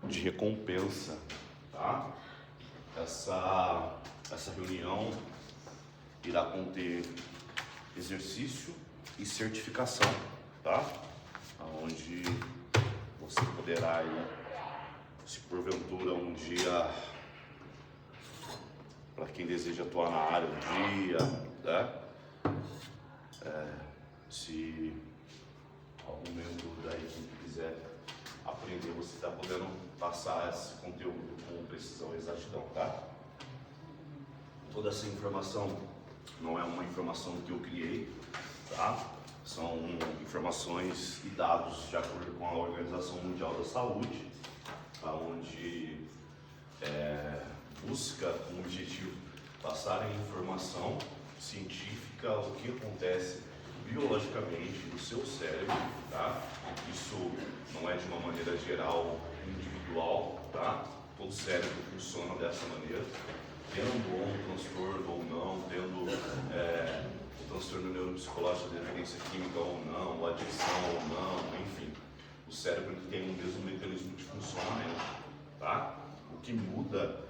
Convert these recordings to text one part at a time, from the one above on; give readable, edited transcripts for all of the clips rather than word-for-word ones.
de recompensa, tá? Essa reunião irá conter exercício e certificação, tá? Onde você poderá aí, se porventura um dia, para quem deseja atuar na área um dia, né? Se algum membro da equipe quiser aprender, você está podendo passar esse conteúdo com precisão e exatidão, tá? Toda essa informação não é uma informação que eu criei, tá? São informações e dados de acordo com a Organização Mundial da Saúde, onde busca como objetivo passar a informação científica, o que acontece biologicamente no seu cérebro, tá? Isso não é de uma maneira geral, individual, tá? Todo cérebro funciona dessa maneira, tendo um transtorno ou não, tendo o transtorno neuropsicológico, dependência química ou não, ou adicção ou não, enfim, o cérebro tem o mesmo mecanismo de funcionamento, tá? O que muda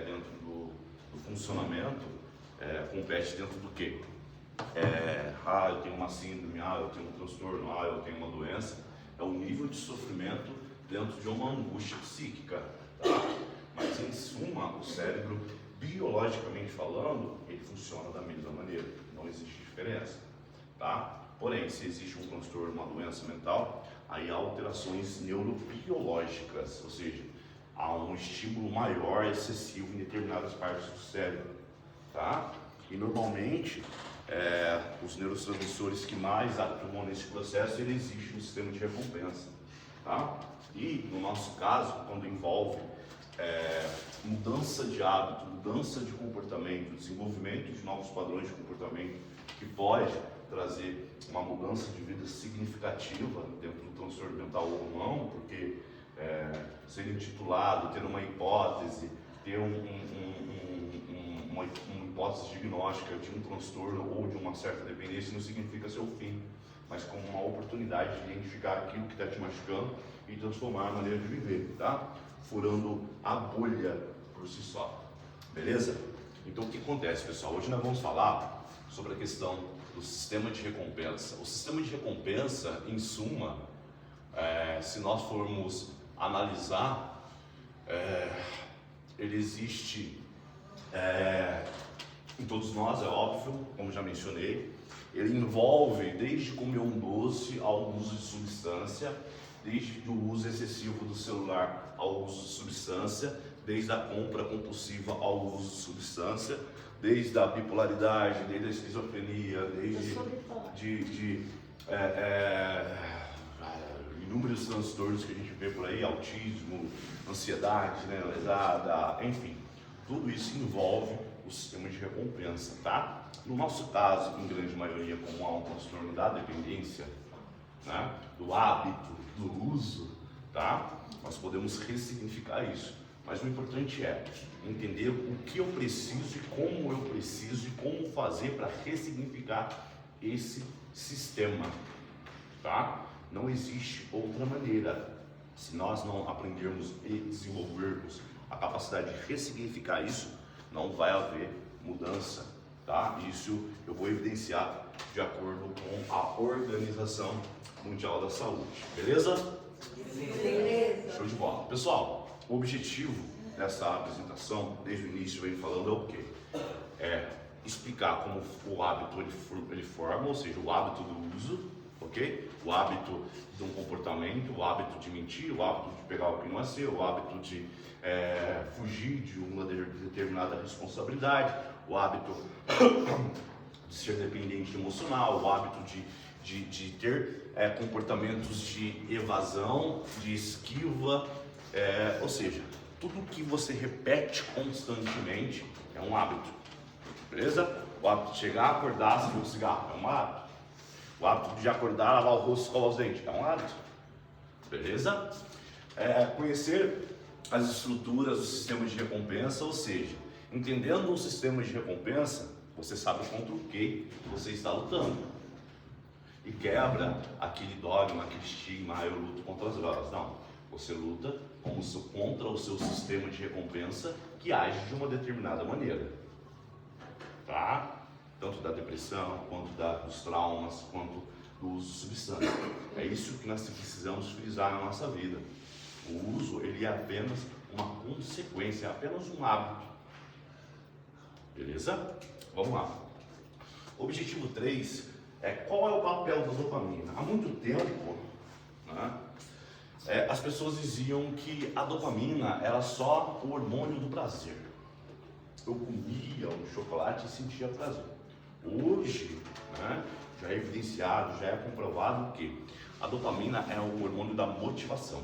dentro do funcionamento compete dentro do quê? Eu tenho uma síndrome, eu tenho um transtorno, eu tenho uma doença, é o nível de sofrimento dentro de uma angústia psíquica, tá? Mas em suma, o cérebro, biologicamente falando, ele funciona da mesma maneira, não existe diferença, tá? Porém, se existe um transtorno, uma doença mental, aí há alterações neurobiológicas, ou seja, há um estímulo maior, excessivo em determinadas partes do cérebro, tá? E normalmente, os neurotransmissores que mais atuam nesse processo, ele existe no sistema de recompensa, tá? E no nosso caso, quando envolve mudança de hábito, mudança de comportamento, desenvolvimento de novos padrões de comportamento, que pode trazer uma mudança de vida significativa dentro do transtorno mental ou não, porque ser intitulado, ter uma hipótese, ter uma hipótese diagnóstica de um transtorno ou de uma certa dependência não significa ser o fim, mas como uma oportunidade de identificar aquilo que está te machucando e transformar a maneira de viver, tá? Furando a bolha por si só, beleza? Então o que acontece, pessoal? Hoje nós vamos falar sobre a questão do sistema de recompensa. O sistema de recompensa, em suma, se nós formos analisar, ele existe em todos nós, é óbvio, como já mencionei. Ele envolve desde comer um doce ao uso de substância, desde o uso excessivo do celular ao uso de substância, desde a compra compulsiva ao uso de substância, desde a bipolaridade, desde a esquizofrenia, desde inúmeros transtornos que a gente vê por aí, autismo, ansiedade, lesada, enfim, tudo isso envolve o sistema de recompensa, tá? No nosso caso, em grande maioria, como há um transtorno da dependência, né, do hábito, do uso, tá? Nós podemos ressignificar isso, mas o importante é entender o que eu preciso e como fazer para ressignificar esse sistema, tá? Não existe outra maneira. Se nós não aprendermos e desenvolvermos a capacidade de ressignificar isso, não vai haver mudança, tá? Isso eu vou evidenciar de acordo com a Organização Mundial da Saúde, beleza? Beleza. Show de bola. Pessoal, o objetivo dessa apresentação, desde o início, vem falando é o quê? Explicar como o hábito ele forma, ou seja, o hábito do uso, ok? O hábito de um comportamento, o hábito de mentir, o hábito de pegar o que não é seu, o hábito de fugir de uma determinada responsabilidade, o hábito de ser dependente emocional, o hábito de ter comportamentos de evasão, de esquiva, ou seja, tudo que você repete constantemente é um hábito, beleza? O hábito de chegar, acordar, acender um cigarro é um hábito. O hábito de acordar, lavar o rosto, escovar os dentes é um hábito, beleza? Conhecer as estruturas do sistema de recompensa, ou seja, entendendo o sistema de recompensa, você sabe contra o que você está lutando. E quebra aquele dogma, aquele estigma, eu luto contra as drogas. Não. Você luta contra o seu sistema de recompensa que age de uma determinada maneira, tá? Tanto da depressão, quanto dos traumas, quanto do uso de substância. É isso que nós precisamos frisar na nossa vida. O uso, ele é apenas uma consequência, é apenas um hábito. Beleza? Vamos lá. Objetivo 3 é qual é o papel da dopamina. Há muito tempo, né, as pessoas diziam que a dopamina era só o hormônio do prazer. Eu comia um chocolate e sentia prazer. Hoje, né, já é evidenciado, já é comprovado que a dopamina é o hormônio da motivação.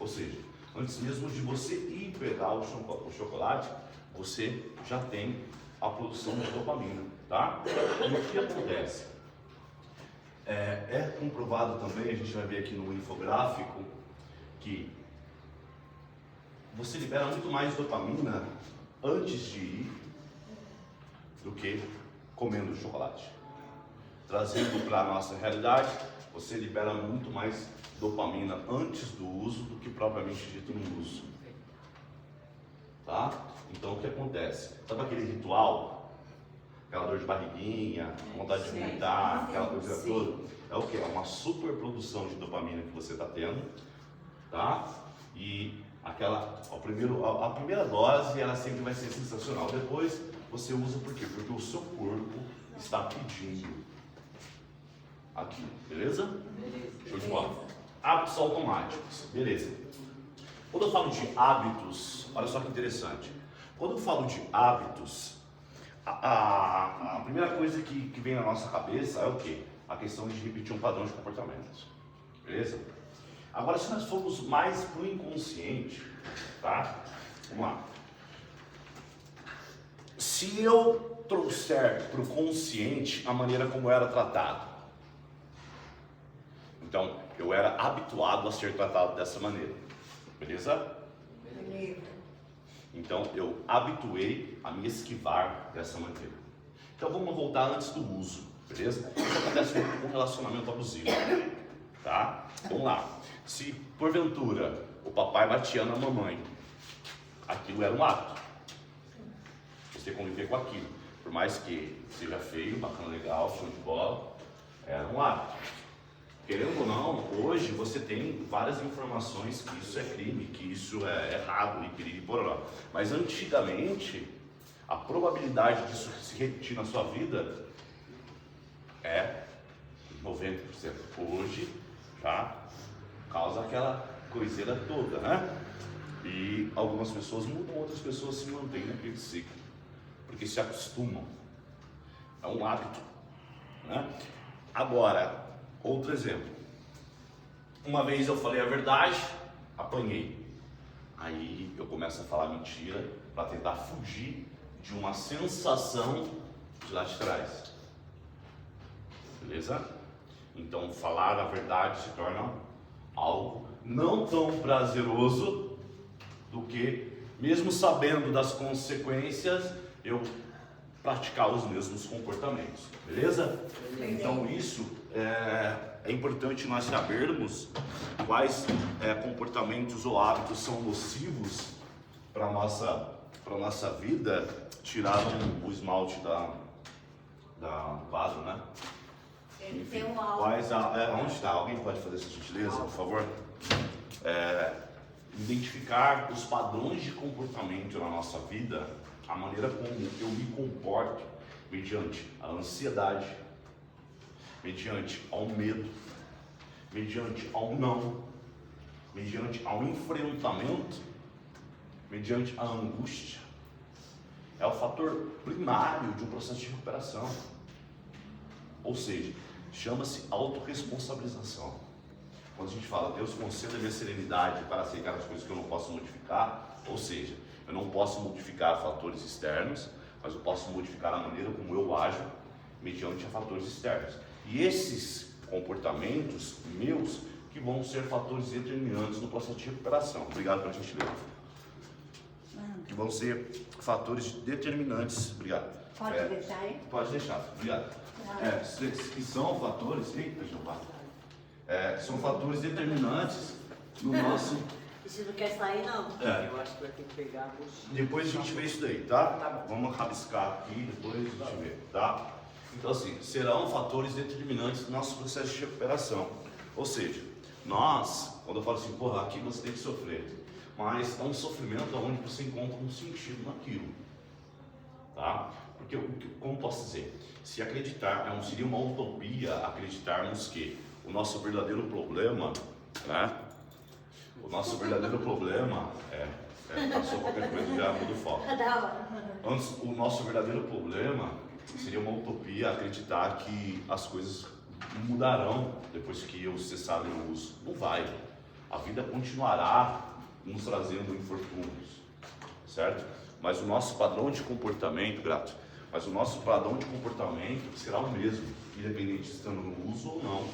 Ou seja, antes mesmo de você ir pegar o chocolate, você já tem a produção de dopamina, tá? E o que acontece? É comprovado também, a gente vai ver aqui no infográfico, que você libera muito mais dopamina antes de ir do que comendo chocolate. Trazendo para a nossa realidade, você libera muito mais dopamina antes do uso do que propriamente dito no uso. Tá? Então o que acontece? Sabe aquele ritual? Aquela dor de barriguinha, vontade de vomitar, aquela coisa toda? É o que? É uma superprodução de dopamina que você está tendo, tá? E a primeira dose ela sempre vai ser sensacional. Depois você usa por quê? Porque o seu corpo está pedindo aquilo, beleza? Show de bola. Hábitos automáticos, beleza. Quando eu falo de hábitos, olha só que interessante. Quando eu falo de hábitos, a primeira coisa que vem na nossa cabeça é o quê? A questão de repetir um padrão de comportamento, beleza? Agora, se nós formos mais para o inconsciente, tá? Vamos lá. Se eu trouxer para o consciente a maneira como eu era tratado, então eu era habituado a ser tratado dessa maneira, beleza? Beleza. Então eu habituei a me esquivar dessa maneira. Então vamos voltar antes do uso, beleza? Isso acontece com um relacionamento abusivo, tá? Vamos lá. Se porventura o papai batia na mamãe, aquilo era um hábito. Você conviver com aquilo, por mais que seja feio, bacana, legal, show de bola, era um hábito. Querendo ou não, hoje você tem várias informações que isso é crime, que isso é errado e piriri pororó. Mas antigamente, a probabilidade disso se repetir na sua vida é 90%. Hoje, já causa aquela coiseira toda, né? E algumas pessoas mudam, outras pessoas se mantêm naquele ciclo, porque se acostumam. É um hábito, né? Agora, outro exemplo. Uma vez eu falei a verdade, apanhei. Aí eu começo a falar mentira para tentar fugir de uma sensação de lá de trás. Beleza? Então falar a verdade se torna algo não tão prazeroso do que, mesmo sabendo das consequências, eu praticar os mesmos comportamentos. Beleza? Então isso é importante nós sabermos quais comportamentos ou hábitos são nocivos para a nossa vida. Tiraram o esmalte do quadro, né? Enfim, onde está? Alguém pode fazer essa gentileza, por favor? Identificar os padrões de comportamento na nossa vida, a maneira como eu me comporto mediante a ansiedade, mediante ao medo, mediante ao não, mediante ao enfrentamento, mediante a angústia. É o fator primário de um processo de recuperação. Ou seja, chama-se autorresponsabilização. Quando a gente fala, Deus conceda-me a serenidade para aceitar as coisas que eu não posso modificar, ou seja, eu não posso modificar fatores externos, mas eu posso modificar a maneira como eu ajo mediante a fatores externos. E esses comportamentos meus que vão ser fatores determinantes no processo de recuperação. Obrigado pela gentileza. Que vão ser fatores determinantes. Obrigado. Pode deixar aí? Pode deixar. Obrigado. Que são fatores. Eita, Jeová. São fatores determinantes no nosso... E se não quer sair, não? É. Eu acho que vai ter que pegar a mochila. Depois a gente vê isso daí, tá? Vamos rabiscar aqui, depois a gente vê, tá? Então assim, serão fatores determinantes do nosso processo de recuperação. Ou seja, nós, quando eu falo assim, porra, aqui você tem que sofrer, mas é um sofrimento onde você encontra um sentido naquilo, tá? Porque, como posso dizer, se acreditar, seria uma utopia acreditarmos que o nosso verdadeiro problema, né? O nosso verdadeiro problema passou qualquer coisa, já muda o foco. Antes, o nosso verdadeiro problema seria uma utopia acreditar que as coisas mudarão depois que eu cessar o uso. Não vai. A vida continuará nos trazendo infortúnios, certo? Mas o nosso padrão de comportamento, Grato, mas o nosso padrão de comportamento será o mesmo, independente de estando no uso ou não,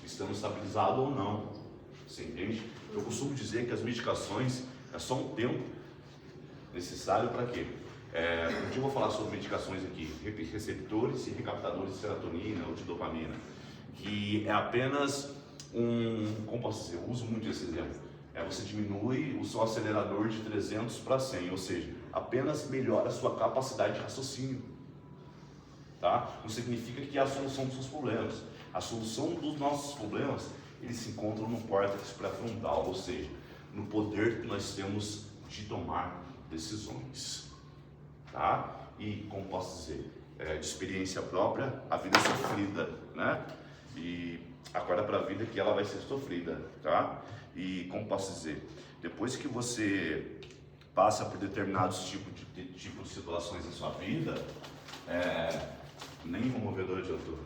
estando estabilizado ou não. Você entende? Eu costumo dizer que as medicações é só um tempo necessário para quê? Um dia eu vou falar sobre medicações aqui, receptores e recaptadores de serotonina ou de dopamina, que é apenas como posso dizer, eu uso muito esse exemplo, você diminui o seu acelerador de 300 para 100, ou seja, apenas melhora a sua capacidade de raciocínio, tá? Não significa que é a solução dos seus problemas. A solução dos nossos problemas, eles se encontram no córtex pré-frontal, ou seja, no poder que nós temos de tomar decisões, tá? E, como posso dizer, de experiência própria, a vida é sofrida, né? E acorda para a vida que ela vai ser sofrida, tá? E, como posso dizer, depois que você passa por determinados tipos de situações na sua vida, nem o movedor adiantou.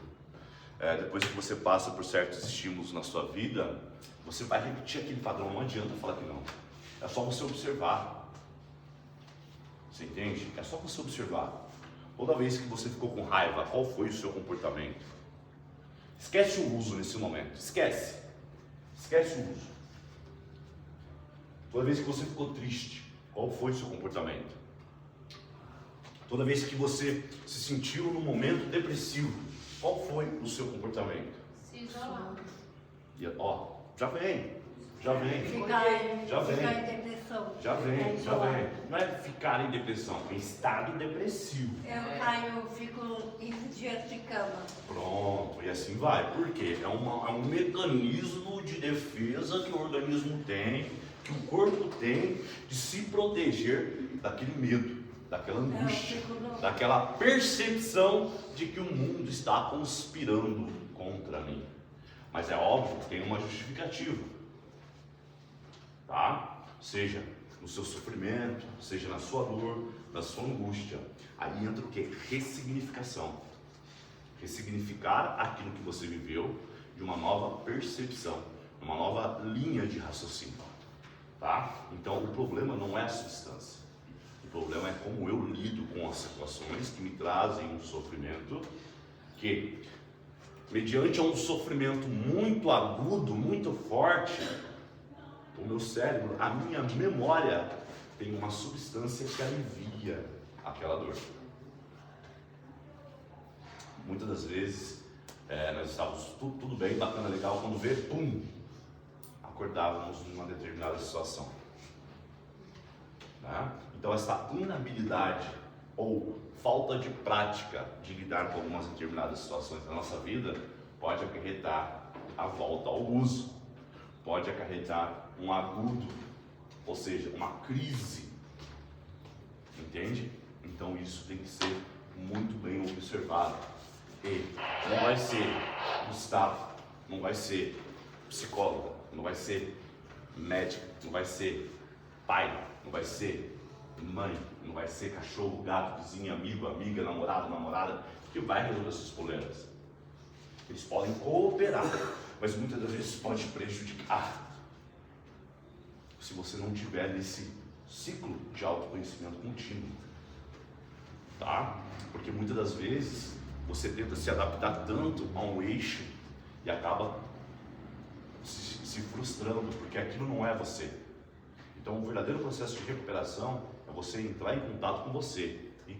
Depois que você passa por certos estímulos na sua vida, você vai repetir aquele padrão, não adianta falar que não. É só você observar. Você entende? É só você observar. Toda vez que você ficou com raiva, qual foi o seu comportamento? Esquece o uso nesse momento. Esquece. Esquece o uso. Toda vez que você ficou triste, qual foi o seu comportamento? Toda vez que você se sentiu num momento depressivo, qual foi o seu comportamento? Se isolar. E, ó, já vem. Já vem. Ficar em depressão. Já vem. Não é ficar em depressão, é estado depressivo. Eu fico em dias de cama. Pronto, e assim vai. Por quê? É um mecanismo de defesa que o organismo tem, que o corpo tem, de se proteger daquele medo, daquela angústia, daquela percepção de que o mundo está conspirando contra mim. Mas é óbvio que tem uma justificativa, tá? Seja no seu sofrimento, seja na sua dor, na sua angústia. Aí entra o que? Ressignificação. Ressignificar aquilo que você viveu de uma nova percepção, uma nova linha de raciocínio, tá? Então o problema não é a substância. O problema é como eu lido com as situações que me trazem um sofrimento que, mediante um sofrimento muito agudo, muito forte, o meu cérebro, a minha memória tem uma substância que alivia aquela dor. Muitas das vezes nós estávamos tudo bem, bacana, legal, quando vê, pum, acordávamos numa determinada situação. Tá? Então essa inabilidade ou falta de prática de lidar com algumas determinadas situações da nossa vida pode acarretar a volta ao uso, pode acarretar um agudo, ou seja, uma crise, entende? Então isso tem que ser muito bem observado. E não vai ser Gustavo, não vai ser psicóloga, não vai ser médica, não vai ser pai, não vai ser mãe, não vai ser cachorro, gato, vizinho, amigo, amiga, namorada, que vai resolver esses problemas. Eles podem cooperar, mas muitas das vezes pode prejudicar se você não tiver nesse ciclo de autoconhecimento contínuo, tá? Porque muitas das vezes você tenta se adaptar tanto a um eixo e acaba se frustrando, porque aquilo não é você. Então o verdadeiro processo de recuperação é você entrar em contato com você e,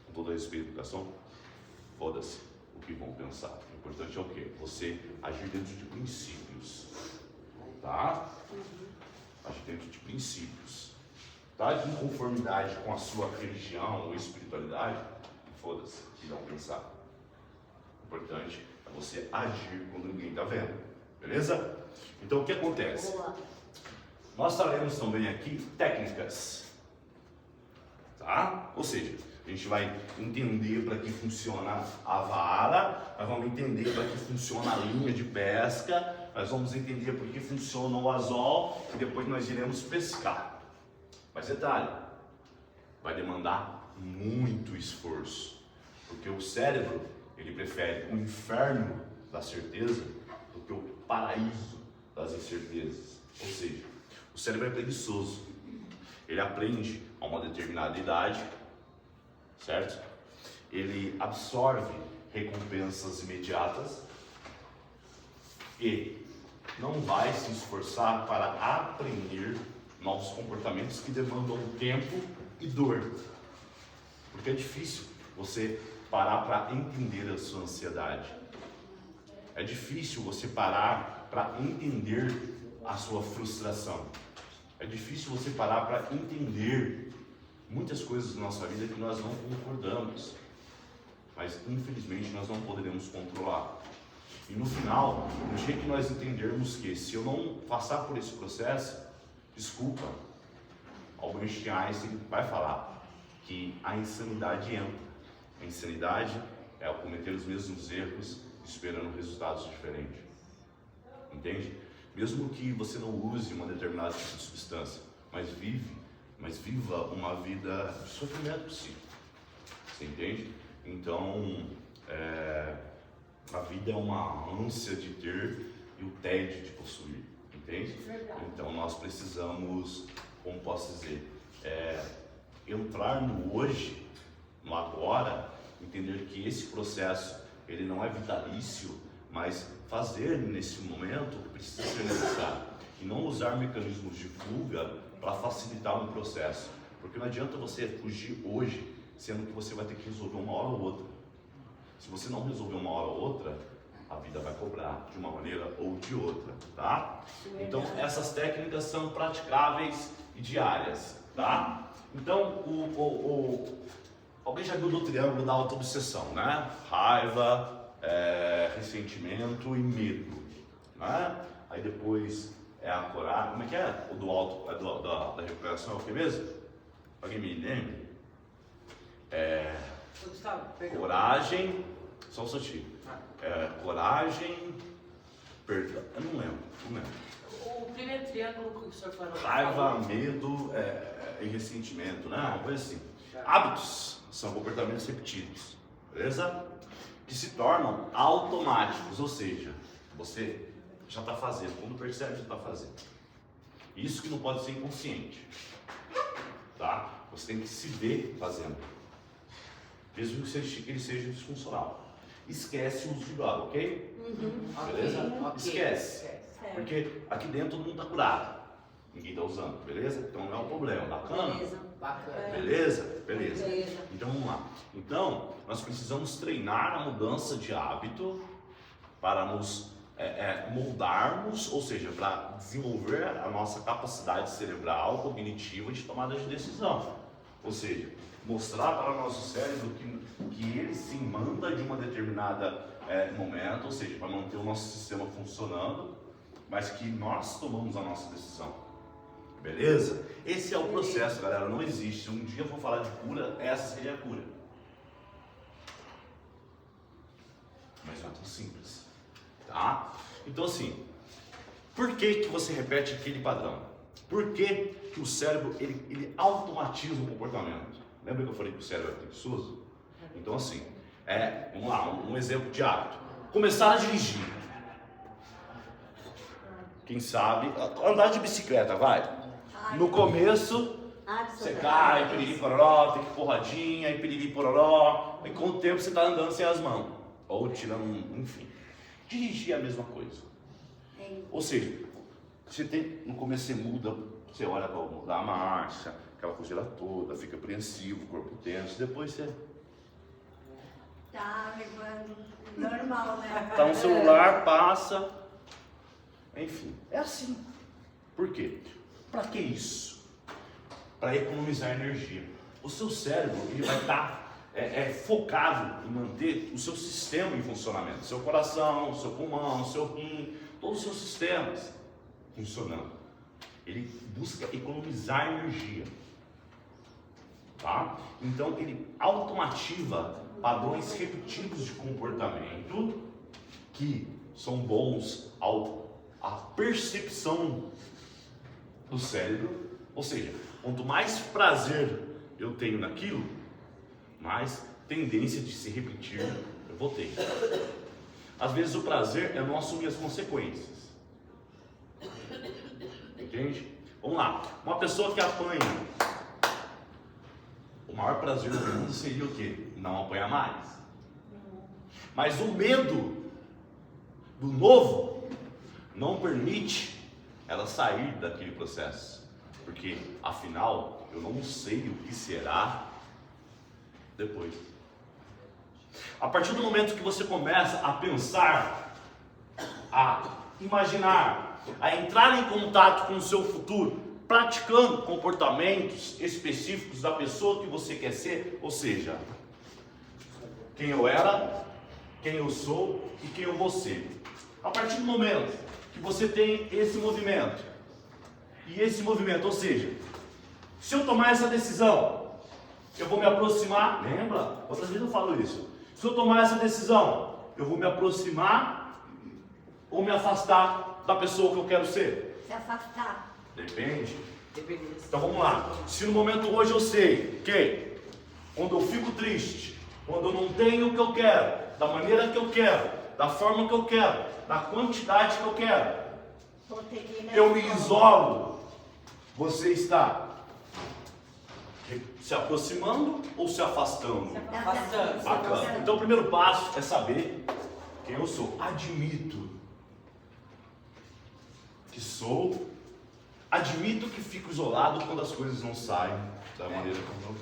com todo respeito à educação, foda-se o que vão pensar. O importante é o quê? Você agir dentro de princípios, tá? Mas dentro de princípios. Tá de inconformidade com a sua religião ou espiritualidade, foda-se, e não pensar. O importante é você agir quando ninguém está vendo, beleza? Então o que acontece? Boa. Nós traremos também aqui técnicas, tá? Ou seja, a gente vai entender para que funciona a vara, nós vamos entender para que funciona a linha de pesca, nós vamos entender por que funciona o anzol e depois nós iremos pescar. Mas detalhe, vai demandar muito esforço, porque o cérebro, ele prefere o inferno da certeza do que o paraíso das incertezas. Ou seja, o cérebro é preguiçoso, ele aprende a uma determinada idade, certo? Ele absorve recompensas imediatas e não vai se esforçar para aprender novos comportamentos que demandam tempo e dor. Porque é difícil você parar para entender a sua ansiedade. É difícil você parar para entender a sua frustração. É difícil você parar para entender muitas coisas da nossa vida que nós não concordamos. Mas infelizmente nós não poderemos controlar. E no final, no dia que nós entendermos que se eu não passar por esse processo, desculpa, Albert Einstein vai falar que a insanidade entra. A insanidade é cometer os mesmos erros esperando resultados diferentes. Entende? Mesmo que você não use uma determinada tipo de substância, mas viva uma vida de sofrimento, sim. Você entende? Então, a vida é uma ânsia de ter e o tédio de possuir. Entende? Verdade. Então nós precisamos, como posso dizer, entrar no hoje, no agora, entender que esse processo ele não é vitalício, mas fazer nesse momento o que precisa ser necessário e não usar mecanismos de fuga para facilitar um processo, porque não adianta você fugir hoje, sendo que você vai ter que resolver uma hora ou outra. Se você não resolver uma hora ou outra, a vida vai cobrar de uma maneira ou de outra, tá? Então essas técnicas são praticáveis e diárias, tá? Então alguém já viu do triângulo da autoobsessão, né? Raiva, ressentimento e medo, né? Aí depois é a coragem, como é que é? O do alto, da recuperação é o que mesmo? Alguém me lembra? Gustavo, perdão. Coragem, só um instantinho. Coragem, perdão, eu não lembro. O primeiro triângulo que o senhor falou. Raiva, medo e ressentimento, né? Uma coisa assim. Hábitos são comportamentos repetidos, beleza? Que se tornam automáticos, ou seja, você já está fazendo, quando percebe já está fazendo. Isso que não pode ser inconsciente, tá? Você tem que se ver fazendo, mesmo que ele seja disfuncional. Esquece o uso de droga, ok? Beleza? Ok. Esquece. Porque aqui dentro todo mundo está curado. Ninguém está usando, beleza? Então não é um problema. Bacana? Beleza. Bacana. Beleza? Beleza. Beleza. Então vamos lá. Então, nós precisamos treinar a mudança de hábito para nos moldarmos, ou seja, para desenvolver a nossa capacidade cerebral, cognitiva de tomada de decisão. Ou seja, mostrar para o nosso cérebro que ele se manda de uma determinada momento, ou seja, para manter o nosso sistema funcionando, mas que nós tomamos a nossa decisão. Beleza? Esse é o processo, galera. Não existe. Um dia eu vou falar de cura, essa seria a cura. Mas não é tão simples. Tá? Então assim, por que você repete aquele padrão? Por que o cérebro ele automatiza o comportamento? Lembra que eu falei que o cérebro é preguiçoso? Então assim, vamos lá, um exemplo de hábito. Começar a dirigir. Quem sabe, andar de bicicleta, vai. No começo, você cai, piriri pororó, tem que porradinha, e piriri pororó. E com o tempo você está andando sem as mãos. Ou tirando, enfim. Dirigir é a mesma coisa. Ou seja, no começo você muda, você olha para mudar a marcha, aquela coisa toda, fica apreensivo, corpo tenso, depois você... Tá levando normal, né? Tá no celular, passa... Enfim, é assim. Por quê? Para que isso? Para economizar energia. O seu cérebro ele vai estar focado em manter o seu sistema em funcionamento. Seu coração, seu pulmão, seu rim, todos os seus sistemas funcionando. Ele busca economizar energia. Tá? Então ele automativa padrões repetidos de comportamento que são bons à percepção do cérebro. Ou seja, quanto mais prazer eu tenho naquilo, mais tendência de se repetir eu vou ter. Às vezes o prazer é não assumir as consequências. Entende? Vamos lá. Uma pessoa que apanha, o maior prazer do mundo seria o quê? Não apanhar mais. Mas o medo do novo não permite ela sair daquele processo. Porque, afinal, eu não sei o que será depois. A partir do momento que você começa a pensar, a imaginar, a entrar em contato com o seu futuro, praticando comportamentos específicos da pessoa que você quer ser, ou seja, quem eu era, quem eu sou e quem eu vou ser. A partir do momento que você tem esse movimento, e esse movimento, ou seja, se eu tomar essa decisão, eu vou me aproximar, lembra? Outras vezes eu falo isso. Se eu tomar essa decisão, eu vou me aproximar ou me afastar da pessoa que eu quero ser? Se afastar. Depende. Depende. Então vamos lá. Se no momento hoje eu sei que quando eu fico triste, quando eu não tenho o que eu quero, da maneira que eu quero, da forma que eu quero, da quantidade que eu quero, eu me isolo. Você está se aproximando ou se afastando? Afastando. Bacana. Então o primeiro passo é saber quem eu sou. Admito que sou. Admito que fico isolado quando as coisas não saem da maneira como eu.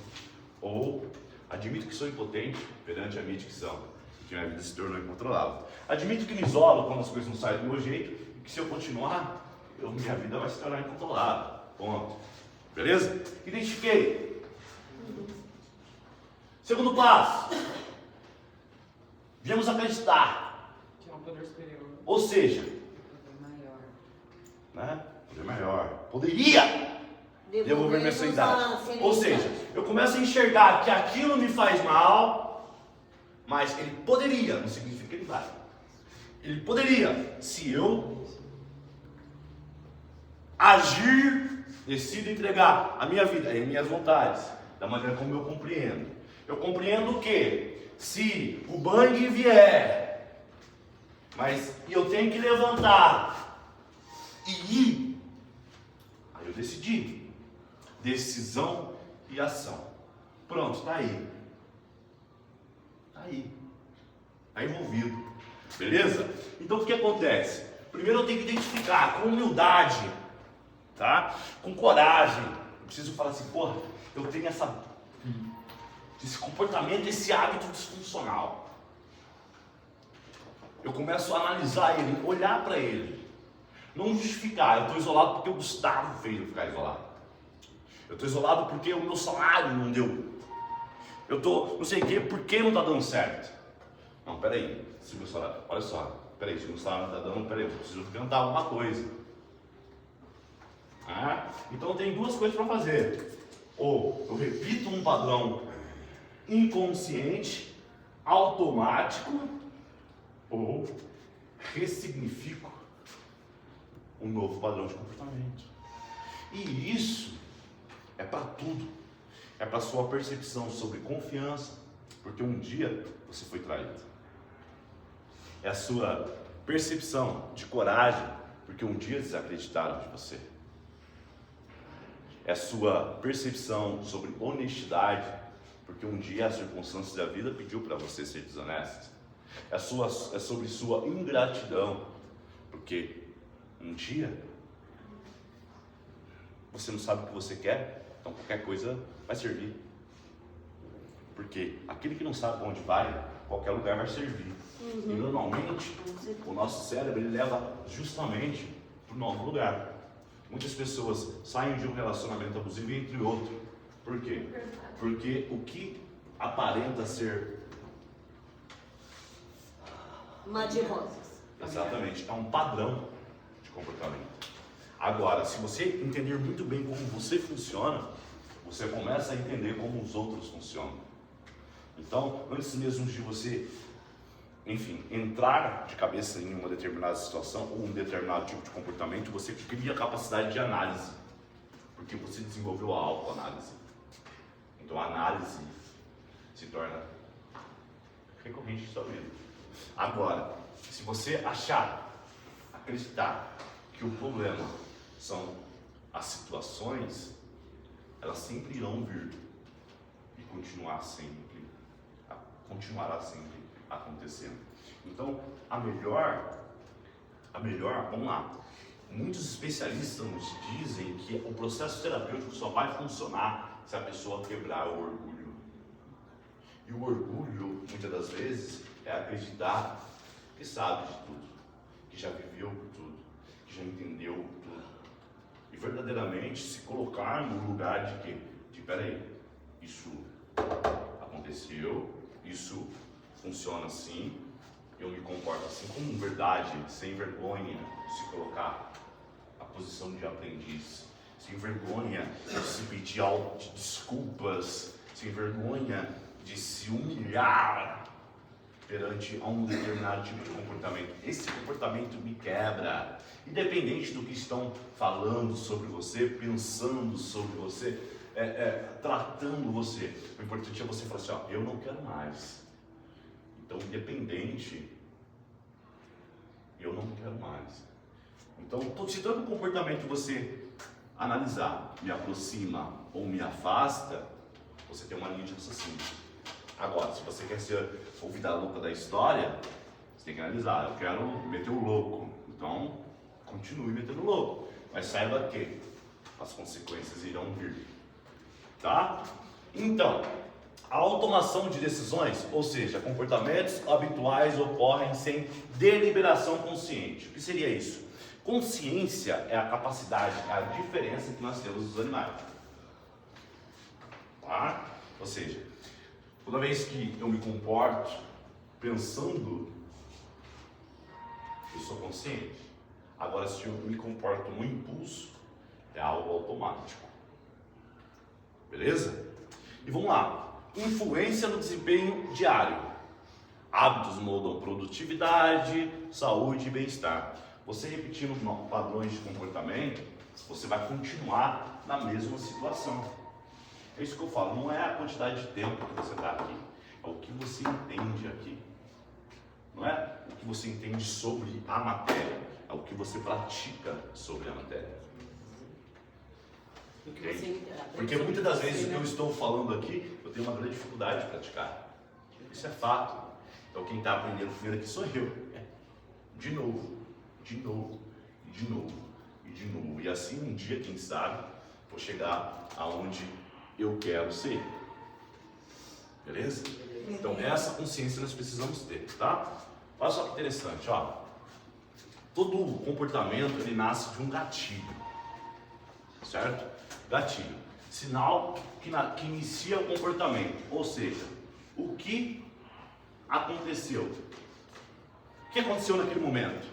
Ou admito que sou impotente perante a minha dicção, que minha vida se tornou incontrolável. Admito que me isolo quando as coisas não saem do meu jeito e que se eu continuar, minha vida vai se tornar incontrolável. Ponto. Beleza? Identifiquei. Segundo passo. Viemos acreditar. Que é um poder superior. Ou seja, Poder maior. né? Poder maior. Poderia devolver minha sanidade. Ou seja, eu começo a enxergar que aquilo me faz mal, mas ele poderia, não significa que ele vai. Ele poderia, se eu agir, decido entregar a minha vida e as minhas vontades da maneira como eu compreendo. Eu compreendo que se o bang vier, mas eu tenho que levantar e ir, aí eu decidi. Decisão e ação. Pronto, tá aí. Tá aí. Tá envolvido. Beleza? Então o que acontece? Primeiro eu tenho que identificar com humildade, tá? Com coragem. Eu preciso falar assim, porra, eu tenho esse comportamento, esse hábito disfuncional. Eu começo a analisar ele, olhar para ele. Não justificar, eu estou isolado porque o Gustavo fez eu ficar isolado. Eu estou isolado porque o meu salário não deu. Eu estou não sei o que, porque não está dando certo. Não, peraí, se meu salário, olha só, peraí, se meu salário não está dando, peraí, eu preciso tentar alguma coisa. Então eu tenho duas coisas para fazer. Ou eu repito um padrão inconsciente, automático, ou ressignifico um novo padrão de comportamento. E isso é para tudo. É para sua percepção sobre confiança, porque um dia você foi traído. É a sua percepção de coragem, porque um dia desacreditaram de você. É a sua percepção sobre honestidade, porque um dia a circunstância da vida pediu para você ser desonesto. É sobre sua ingratidão, porque um dia você não sabe o que você quer, então qualquer coisa vai servir. Porque aquele que não sabe para onde vai, qualquer lugar vai servir. E normalmente o nosso cérebro ele leva justamente para o novo lugar. Muitas pessoas saem de um relacionamento abusivo entre outro. Por quê? Porque o que aparenta ser... Mar de rosas. Exatamente, é um padrão de comportamento. Agora, se você entender muito bem como você funciona, você começa a entender como os outros funcionam. Então, antes mesmo de você, enfim, entrar de cabeça em uma determinada situação ou um determinado tipo de comportamento, você cria a capacidade de análise, porque você desenvolveu a autoanálise. Então, a análise se torna recorrente em sua vida. Agora, se você acreditar que o problema são as situações, elas sempre irão vir e continuará sempre acontecendo. Então, a melhor, vamos lá. Muitos especialistas nos dizem que o processo terapêutico só vai funcionar se a pessoa quebrar o orgulho. E o orgulho, muitas das vezes, é acreditar que sabe de tudo, que já viveu por tudo, que já entendeu tudo. E verdadeiramente se colocar no lugar de quê? De peraí, isso aconteceu, isso funciona assim, eu me comporto assim, com verdade, sem vergonha de se colocar a posição de aprendiz, sem vergonha de se pedir desculpas, sem vergonha de se humilhar perante a um determinado tipo de comportamento. Esse comportamento me quebra, independente do que estão falando sobre você, pensando sobre você, tratando você. O importante é você falar assim, ó, eu não quero mais. Então, independente, eu não quero mais. Então, se todo comportamento você analisar, me aproxima ou me afasta, você tem uma linha de raciocínio. Agora, se você quer ser o vida louca da história, você tem que analisar, eu quero meter o louco, então continue metendo louco, mas saiba que as consequências irão vir, tá? Então, a automação de decisões, ou seja, comportamentos habituais ocorrem sem deliberação consciente. O que seria isso? Consciência é a capacidade, a diferença que nós temos dos animais, tá? Ou seja, toda vez que eu me comporto pensando, eu sou consciente. Agora, se eu me comporto no impulso, é algo automático. Beleza? E vamos lá. Influência no desempenho diário. Hábitos moldam produtividade, saúde e bem-estar. Você repetindo padrões de comportamento, você vai continuar na mesma situação. É isso que eu falo, não é a quantidade de tempo que você está aqui, é o que você entende aqui. Não é o que você entende sobre a matéria, é o que você pratica sobre a matéria. Okay? Porque muitas das vezes o que eu estou falando aqui, eu tenho uma grande dificuldade de praticar. Isso é fato. Então quem está aprendendo primeiro aqui sou eu. De novo, de novo, de novo, e de novo. E assim um dia, quem sabe, vou chegar aonde eu quero ser. Beleza? Então essa consciência nós precisamos ter, tá? Olha só que interessante, ó. Todo comportamento ele nasce de um gatilho, certo? Gatilho, sinal que inicia o comportamento, ou seja, o que aconteceu? O que aconteceu naquele momento?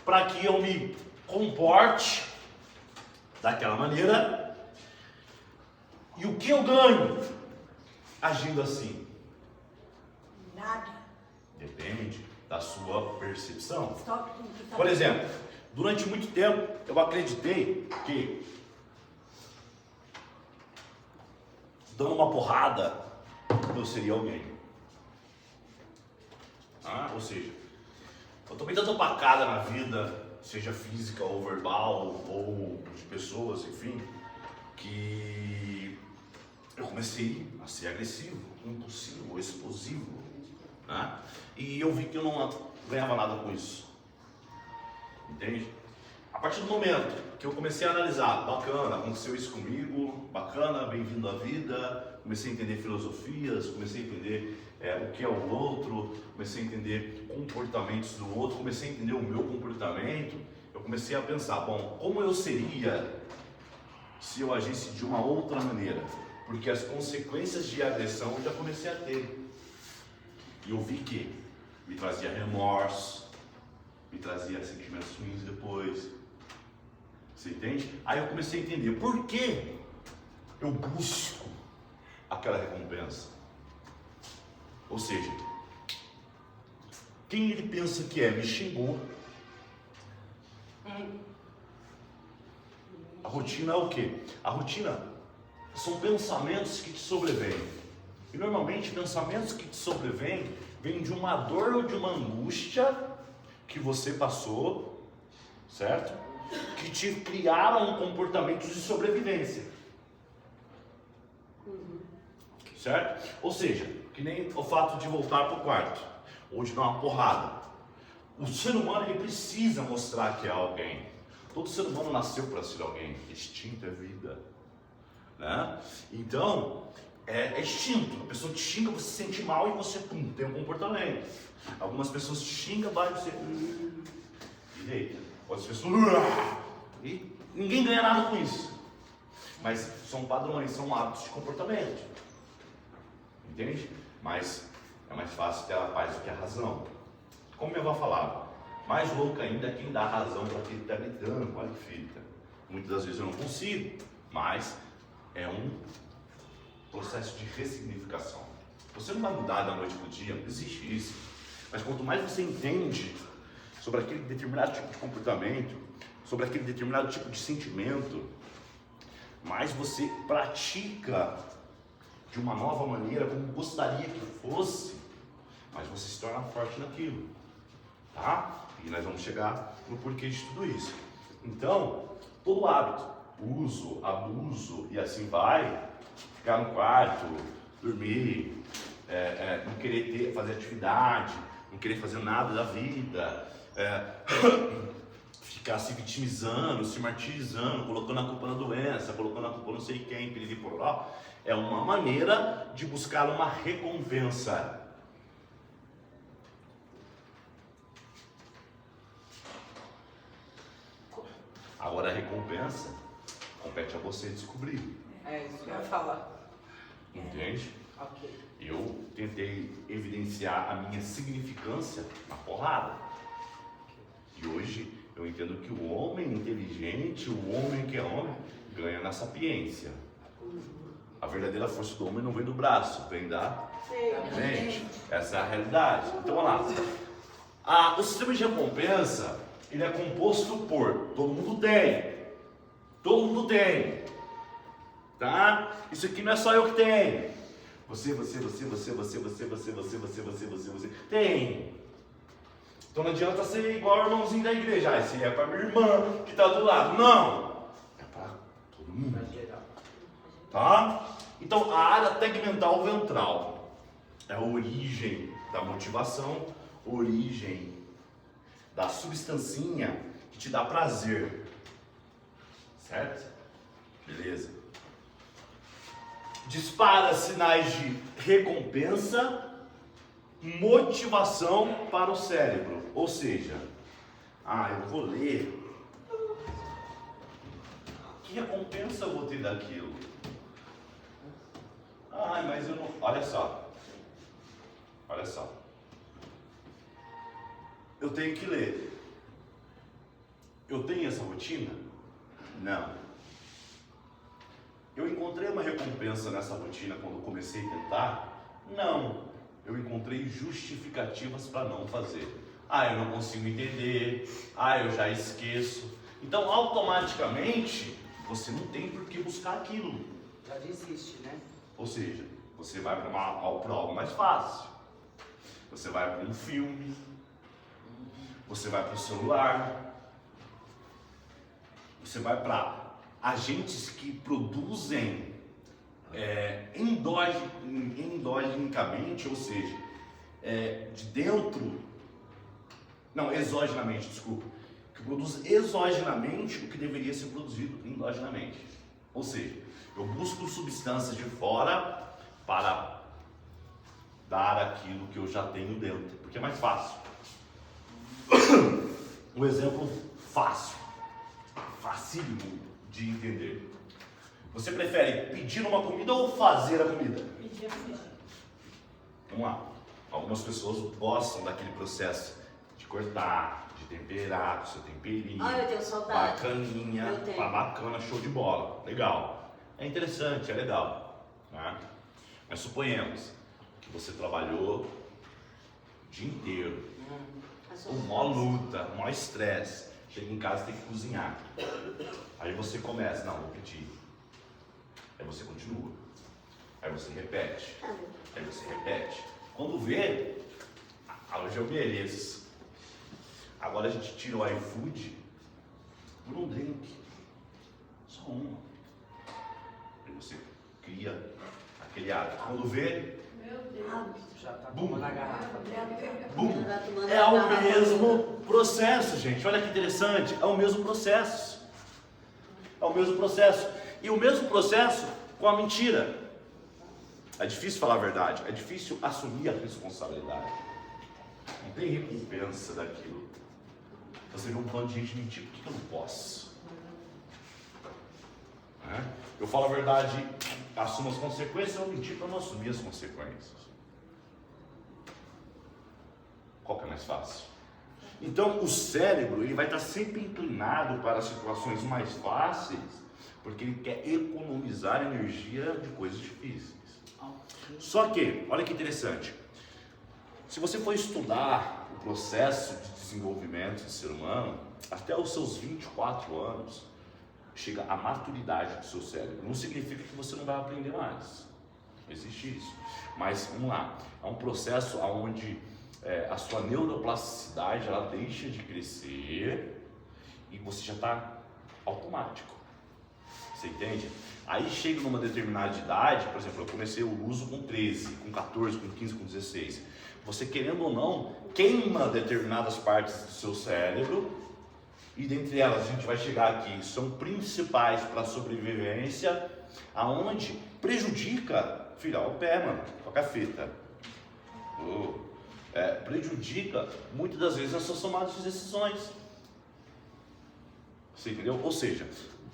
Para que eu me comporte daquela maneira. E o que eu ganho agindo assim? Nada. Depende da sua percepção. Só que tem que saber. Por exemplo, durante muito tempo eu acreditei que dando uma porrada eu seria alguém. Ou seja, eu tomei tanta facada na vida, seja física ou verbal, ou de pessoas, enfim, que eu comecei a ser agressivo, impulsivo, explosivo, né? E eu vi que eu não ganhava nada com isso, entende? A partir do momento que eu comecei a analisar, bacana, aconteceu isso comigo, bacana, bem-vindo à vida, comecei a entender filosofias, comecei a entender o que é o outro, comecei a entender comportamentos do outro, comecei a entender o meu comportamento, eu comecei a pensar, bom, como eu seria se eu agisse de uma outra maneira? Porque as consequências de agressão eu já comecei a ter. E eu vi que me trazia remorso, me trazia sentimentos ruins depois. Você entende? Aí eu comecei a entender por que eu busco aquela recompensa. Ou seja, quem ele pensa que é? Me xingou. A rotina é o quê? A rotina são pensamentos que te sobrevêm. E normalmente pensamentos que te sobrevêm vêm de uma dor ou de uma angústia que você passou, certo? Que te criaram comportamentos de sobrevivência. Certo? Ou seja, que nem o fato de voltar para o quarto, ou de dar uma porrada. O ser humano, ele precisa mostrar que é alguém. Todo ser humano nasceu para ser alguém. Instinto é vida, né? Então, é instinto. A pessoa te xinga, você se sente mal e você tem um comportamento. Algumas pessoas te xingam, vai você direita. Outras pessoas e ninguém ganha nada com isso. Mas são padrões, são hábitos de comportamento. Entende? Mas é mais fácil ter a paz do que a razão. Como minha avó falava, mais louco ainda é quem dá razão para quem está gritando, olha que fita. Muitas das vezes eu não consigo, mas é um processo de ressignificação. Você não vai mudar da noite para o dia, não existe isso. Mas quanto mais você entende sobre aquele determinado tipo de comportamento, sobre aquele determinado tipo de sentimento, mais você pratica de uma nova maneira, como gostaria que fosse, mas você se torna forte naquilo, tá? E nós vamos chegar no porquê de tudo isso. Então, todo hábito, uso, abuso e assim vai, ficar no quarto, dormir, não querer fazer atividade, não querer fazer nada da vida, ficar se vitimizando, se martirizando, colocando a culpa na doença, colocando a culpa não sei quem, piriri pororó, é uma maneira de buscar uma recompensa. Agora a recompensa compete a você descobrir. É isso que eu ia falar. Entende? Ok. Eu tentei evidenciar a minha significância na porrada. E hoje eu entendo que o homem inteligente, o homem que é homem, ganha na sapiência. A verdadeira força do homem não vem do braço, vem da mente. Essa é a realidade. Então, olha lá. O sistema de recompensa, ele é composto por, todo mundo tem. Todo mundo tem. Tá? Isso aqui não é só eu que tenho. Você. Tem. Então não adianta ser igual o irmãozinho da igreja. Esse é para minha irmã que está do lado. Não. É para todo mundo. Tá? Então a área tegmental ventral é a origem da motivação, origem da substancinha que te dá prazer. Certo? Beleza. Dispara sinais de recompensa, motivação para o cérebro. Ou seja, eu vou ler. Que recompensa eu vou ter daquilo? Mas eu não. Olha só. Eu tenho que ler. Eu tenho essa rotina? Não. Eu encontrei uma recompensa nessa rotina quando comecei a tentar? Não. Eu encontrei justificativas para não fazer. Eu não consigo entender. Eu já esqueço. Então, automaticamente, você não tem por que buscar aquilo. Já desiste, né? Ou seja, você vai para algo mais fácil. Você vai para um filme. Você vai para o celular. Você vai para agentes que produzem endogenicamente, ou seja, de dentro, não, exogenamente, desculpa, que produz exogenamente o que deveria ser produzido endogenamente. Ou seja, eu busco substâncias de fora para dar aquilo que eu já tenho dentro, porque é mais fácil. Um exemplo fácil. facílimo de entender. Você prefere pedir uma comida ou fazer a comida? Pedir, pedir. Vamos lá. Algumas pessoas gostam daquele processo de cortar, de temperar, com seu temperinho. Ah, eu tenho saudade. Bacaninha, Eu tenho. tá bacana, show de bola. Legal. É interessante, é legal. Né? Mas suponhamos que você trabalhou o dia inteiro, com maior luta, maior estresse. Chega em casa e tem que cozinhar. Aí você começa, não, vou pedir. Aí você continua. Aí você repete. Aí você repete. Quando vê, hoje eu mereço. Agora a gente tira o iFood por um drink. Só uma. Aí você cria aquele hábito. Quando vê, Meu Deus. Já tá Bum. tomando a garrafa. bum. Já tomando É o garrafa. mesmo processo, gente. Olha que interessante. É o mesmo processo. É o mesmo processo. E o mesmo processo com a mentira. É difícil falar a verdade. É difícil assumir a responsabilidade. Não tem recompensa daquilo. Você vê um bando de gente mentir. Por que eu não posso? Eu falo a verdade, assumo as consequências. Eu mentir para não assumir as consequências. Qual que é mais fácil? Então o cérebro ele vai estar sempre inclinado para situações mais fáceis, porque ele quer economizar energia de coisas difíceis. Só que, olha que interessante, se você for estudar o processo de desenvolvimento do ser humano, até os seus 24 anos, chega a maturidade do seu cérebro. Não significa que você não vai aprender mais. Existe isso. Mas, vamos lá, é um processo onde a sua neuroplasticidade ela deixa de crescer e você já está automático. Você entende? Aí chega numa determinada idade, por exemplo, eu comecei o uso com 13, com 14, com 15, com 16. Você querendo ou não, queima determinadas partes do seu cérebro e dentre elas a gente vai chegar aqui, são principais para a sobrevivência, aonde prejudica, filha, ó, o pé, mano, toca a fita. Prejudica muitas das vezes as suas tomadas de decisões. Você entendeu? Ou seja,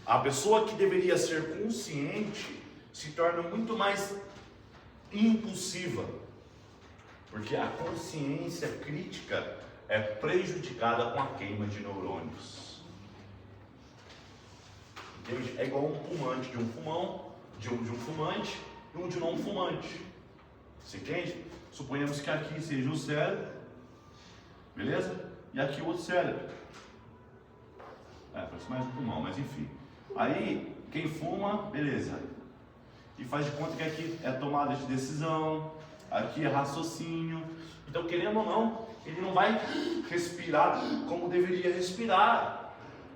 a pessoa que deveria ser consciente se torna muito mais impulsiva, porque a consciência crítica é prejudicada com a queima de neurônios. Entende? É igual um fumante de um fumante e um de não fumante. Você entende? Suponhamos que aqui seja o cérebro, beleza? E aqui o outro cérebro. Parece mais um pulmão, mas enfim. Aí, quem fuma, beleza. E faz de conta que aqui é tomada de decisão, aqui é raciocínio. Então, querendo ou não, ele não vai respirar como deveria respirar.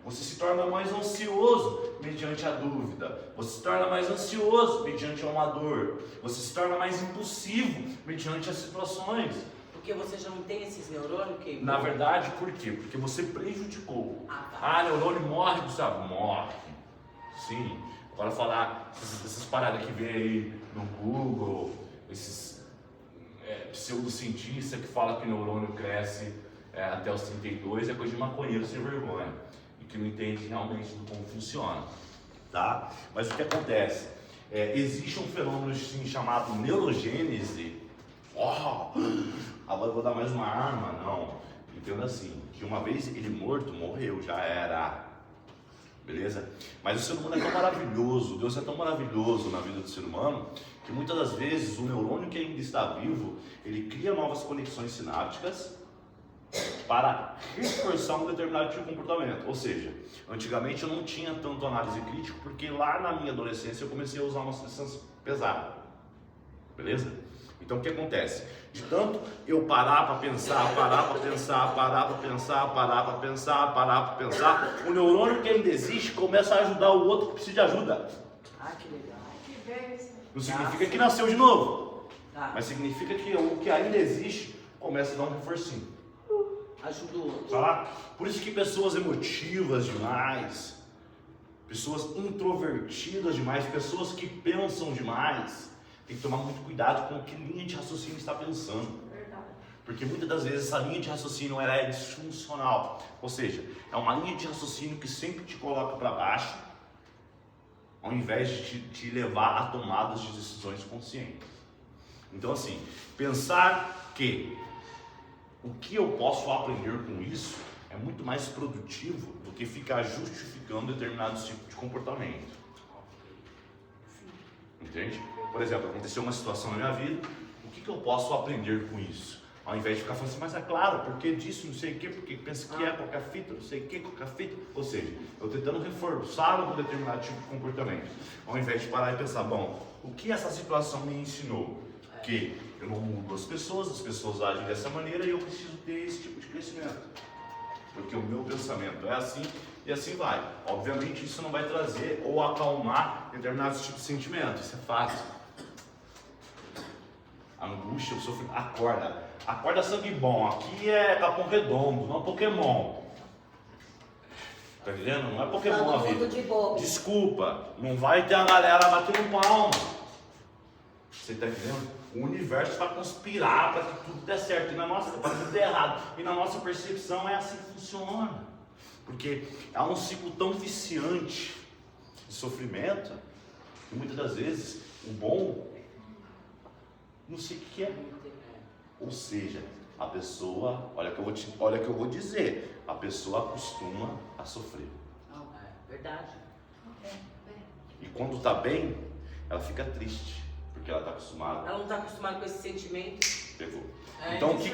Você se torna mais ansioso mediante a dúvida. Você se torna mais ansioso mediante uma dor. Você se torna mais impulsivo mediante as situações. Porque você já não tem esses neurônios que... Na verdade, por quê? Porque você prejudicou. Neurônio morre, você sabe? Morre. Sim. Agora falar essas paradas que vem aí no Google, esses pseudocientistas que falam que neurônio cresce até os 32 é coisa de maconheiro sem vergonha. E que não entende realmente como funciona. Tá? Mas o que acontece? Existe um fenômeno assim, chamado neurogênese. Agora eu vou dar mais uma arma? Não. Entenda assim, que uma vez ele morto, morreu, já era. Beleza? Mas o ser humano é tão maravilhoso, Deus é tão maravilhoso na vida do ser humano, que muitas das vezes o neurônio que ainda está vivo, ele cria novas conexões sinápticas para reforçar um determinado tipo de comportamento. Ou seja, antigamente eu não tinha tanto análise crítica, porque lá na minha adolescência eu comecei a usar uma substância pesada. Beleza? Então o que acontece? De tanto eu parar para pensar, o neurônio que ainda existe começa a ajudar o outro que precisa de ajuda. Que legal. Que bem. Não significa que nasceu de novo, Tá. mas significa que o que ainda existe começa a dar um reforcinho. Ajuda o outro. Tá? Por isso que pessoas emotivas demais, pessoas introvertidas demais, pessoas que pensam demais, tem que tomar muito cuidado com que linha de raciocínio está pensando. Verdade. Porque muitas das vezes essa linha de raciocínio ela é disfuncional. Ou seja, é uma linha de raciocínio que sempre te coloca para baixo, ao invés de te levar a tomadas de decisões conscientes. Então assim, pensar que o que eu posso aprender com isso é muito mais produtivo do que ficar justificando determinados tipos de comportamento. Entende? Por exemplo, aconteceu uma situação na minha vida, o que eu posso aprender com isso? Ao invés de ficar falando assim, mas é claro, por que disso, não sei o que, porque pensa que é qualquer fita, não sei o que, qualquer fita. Ou seja, eu tentando reforçar um determinado tipo de comportamento. Ao invés de parar e pensar, bom, o que essa situação me ensinou? Que eu não mudo as pessoas agem dessa maneira e eu preciso ter esse tipo de crescimento. Porque o meu pensamento é assim e assim vai. Obviamente isso não vai trazer ou acalmar determinados tipos de sentimentos, isso é fácil. Angústia, o sofrimento, acorda sangue bom, aqui é Capão Redondo, não é Pokémon. Tá entendendo? Não é Pokémon a vida. Desculpa, não vai ter a galera batendo palma. Você tá entendendo? O universo vai conspirar para que tudo dê certo e na nossa, para tudo dê errado. E na nossa percepção é assim que funciona. Porque há um ciclo tão viciante de sofrimento que muitas das vezes o bom não sei o que é. Ou seja, a pessoa, olha que eu vou dizer, a pessoa acostuma a sofrer. Verdade. E quando tá bem, ela fica triste, porque ela tá acostumada. Ela não está acostumada com esse sentimento. Pegou. Então o que...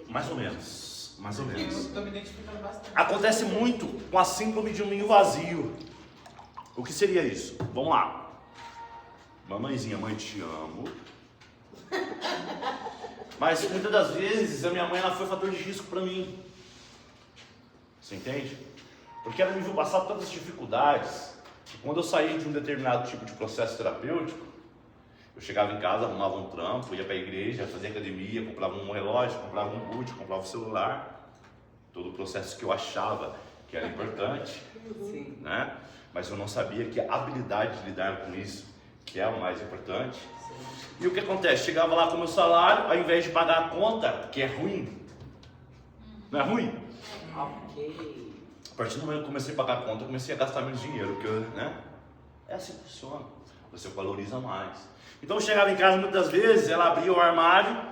Mais ou menos. Eu tô me identificando bastante. Acontece muito com a síndrome de um ninho vazio. O que seria isso? Vamos lá. Mamãezinha, mãe, te amo. Mas muitas das vezes a minha mãe ela foi fator de risco para mim. Você entende? Porque ela me viu passar tantas dificuldades. E quando eu saí de um determinado tipo de processo terapêutico, eu chegava em casa, arrumava um trampo, ia para a igreja, fazia academia, comprava um relógio, comprava um boot, comprava um celular. Todo o processo que eu achava que era importante, Sim. né? Mas eu não sabia que a habilidade de lidar com isso que é o mais importante. E o que acontece? Chegava lá com o meu salário, ao invés de pagar a conta, que é ruim. Não é ruim? Ok. A partir do momento que eu comecei a pagar a conta, eu comecei a gastar menos dinheiro, porque né? É assim que funciona. Você valoriza mais. Então eu chegava em casa muitas vezes, ela abria o armário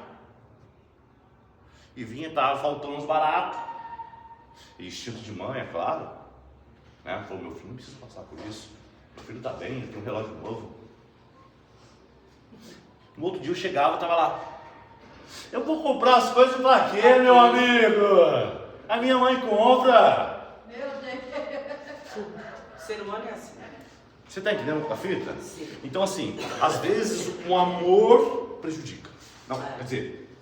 e vinha, tava faltando uns baratos. E instinto de mãe, é claro. Né? Falou, meu filho não precisa passar por isso. Meu filho tá bem, ele tem um relógio novo. No outro dia eu chegava e tava lá. Eu vou comprar as coisas pra quê, meu amigo? A minha mãe compra. Meu Deus. O ser humano é assim. Você tá entendendo a fita? Sim. Então assim, às vezes o amor prejudica. Não, quer dizer,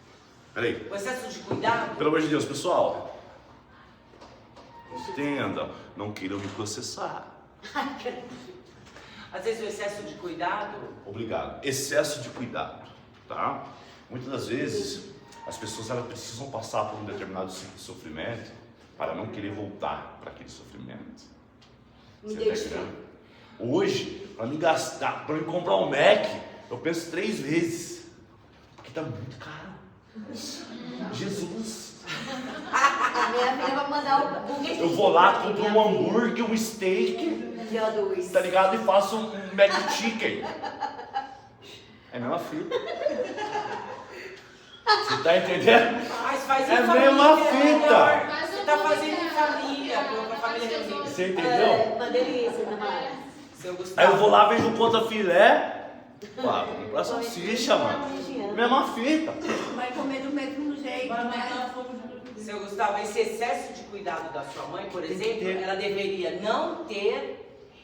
peraí. O excesso de cuidado. Pelo amor de Deus, pessoal. Entendam, não queiram me processar. Às vezes o excesso de cuidado. Obrigado. Excesso de cuidado, tá? Muitas das vezes as pessoas elas precisam passar por um determinado ciclo de sofrimento para não querer voltar para aquele sofrimento. Me Você tá identifico. entendendo? Hoje, para me gastar, para me comprar um Mac, eu penso 3 vezes, porque tá muito caro. Jesus! A minha filha vai mandar o Burger Eu vou lá, compro um hambúrguer, um steak, tá ligado? E faço um Mac Chicken. É a mesma fita. Você tá entendendo? Mas faz em É família. mesma é fita. melhor. Mas Você eu tá vou fazendo em ver. família, com a família reunida. Você entendeu? É uma delícia, não é? Seu Aí Gustavo. eu vou lá, vejo um contra filé. Pá, vou comprar salsicha, mano. Mesma fita. Vai comer do mesmo jeito, né? Seu Gustavo, esse excesso de cuidado da sua mãe, por exemplo, ter. ela deveria não ter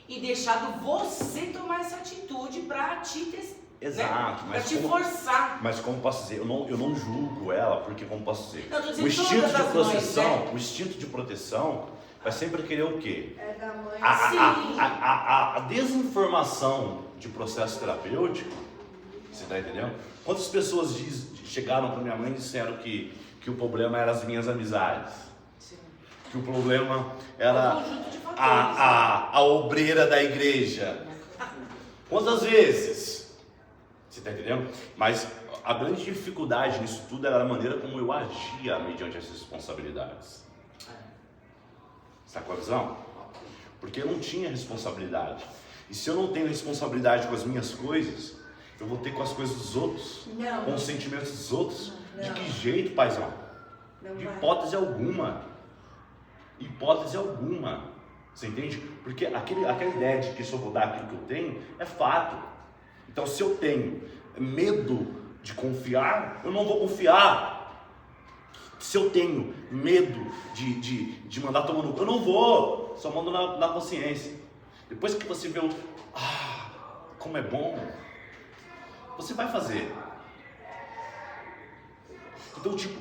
e deixado você tomar essa atitude para te testar. Exato, Né? mas Pra te como- forçar. Mas como posso dizer, eu não julgo ela, porque como posso dizer, Não, eu tô dizendo o instinto todas de as mães, proteção, né? o instinto de proteção vai sempre querer o quê? É da mãe. Sim. A desinformação de processo terapêutico, você tá entendendo? Quantas pessoas chegaram para minha mãe e disseram que o problema era as minhas amizades, Sim. que o problema É um era conjunto de fatores. a obreira da igreja? Quantas vezes? Você está entendendo? Mas a grande dificuldade nisso tudo era a maneira como eu agia mediante essas responsabilidades. Está com a visão? Porque eu não tinha responsabilidade. E se eu não tenho responsabilidade com as minhas coisas, eu vou ter com as coisas dos outros, Não. com os sentimentos dos outros. Não. De que jeito, paizão? Não De vai. hipótese alguma. Hipótese alguma. Você entende? Porque aquela ideia de que se eu vou dar aquilo que eu tenho é fato. Então, se eu tenho medo de confiar, eu não vou confiar. Se eu tenho medo de mandar tomar no cu, eu não vou. Só mando na consciência. Depois que você vê como é bom, você vai fazer. Então, tipo,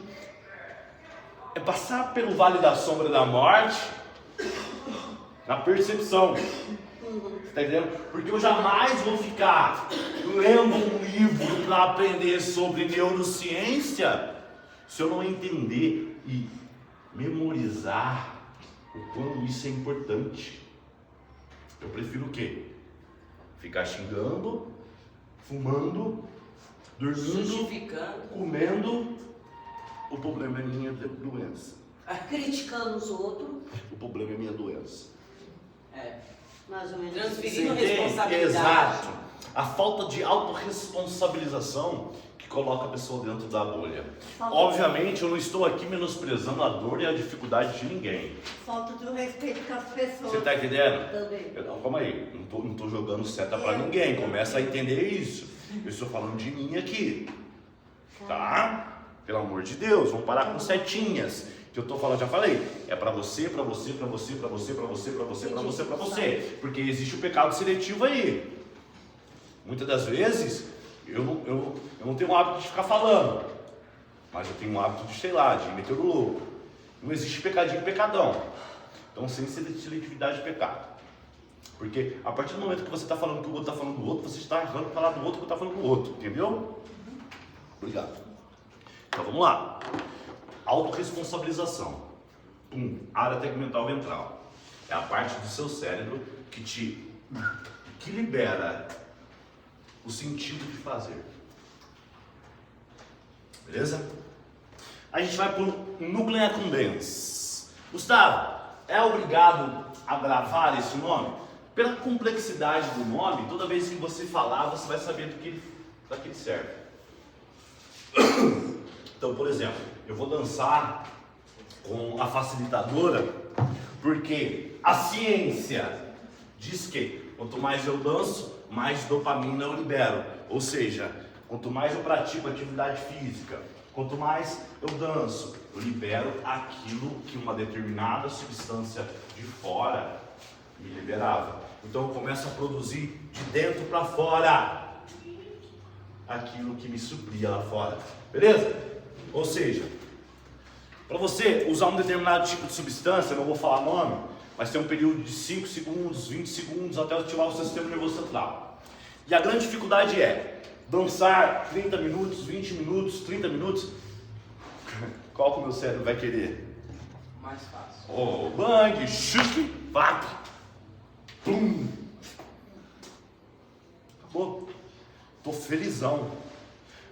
é passar pelo vale da sombra da morte na percepção. Você tá entendendo? Porque eu jamais vou ficar lendo um livro para aprender sobre neurociência se eu não entender e memorizar o quão isso é importante. Eu prefiro o quê? Ficar xingando, fumando, dormindo, Justificando. comendo. O problema é minha doença. Criticando os outros, O problema é minha doença. É. mais ou menos. Transferindo Você entende? responsabilidade. Exato. A falta de autorresponsabilização que coloca a pessoa dentro da bolha. Obviamente, eu não estou aqui menosprezando a dor e a dificuldade de ninguém. Falta do respeito com as pessoas. Você está entendendo? Também. Calma aí, não tô jogando seta para ninguém. Começa a entender isso. Eu estou falando de mim aqui. Tá? Pelo amor de Deus, vamos parar com setinhas. Que eu tô falando, já falei, é para você, para você, para você, para você, para você, para você, para você, para você, porque existe o pecado seletivo aí. Muitas das vezes eu não tenho o hábito de ficar falando, mas eu tenho o hábito de, sei lá, de meter o louco. Não existe pecadinho e pecadão. Então, sem seletividade de pecado. Porque a partir do momento que você está falando que o outro está falando do outro, você está errando para falar do outro que está falando do outro, entendeu? Obrigado. Então vamos lá. Autoresponsabilização. Área tegmental ventral. É a parte do seu cérebro que libera o sentido de fazer. Beleza? A gente vai para o núcleo accumbens. Gustavo, é obrigado a gravar esse nome? Pela complexidade do nome, toda vez que você falar, você vai saber para que ele serve. Então, por exemplo, eu vou dançar com a facilitadora, porque a ciência diz que quanto mais eu danço, mais dopamina eu libero. Ou seja, quanto mais eu pratico atividade física, quanto mais eu danço, eu libero aquilo que uma determinada substância de fora me liberava. Então eu começo a produzir de dentro para fora aquilo que me supria lá fora. Beleza? Ou seja, para você usar um determinado tipo de substância, não vou falar nome, mas tem um período de 5 segundos, 20 segundos até ativar o seu sistema nervoso central. E a grande dificuldade é dançar 30 minutos, 20 minutos, 30 minutos. Qual que o meu cérebro vai querer? Mais fácil. Oh, bang, chute, vac, pum. Acabou. Tô felizão.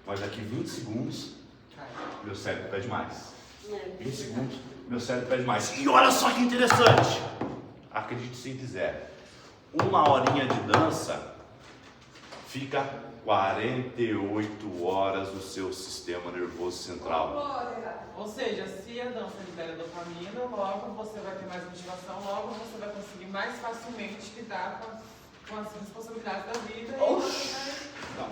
Mas daqui 20 segundos, meu cérebro pede mais. 20 segundos, meu cérebro pede mais. E olha só que interessante. Acredite se quiser. 1 horinha de dança fica 48 horas no seu sistema nervoso central. Ou seja, se a dança libera dopamina, logo você vai ter mais motivação, logo você vai conseguir mais facilmente lidar com as responsabilidades da vida.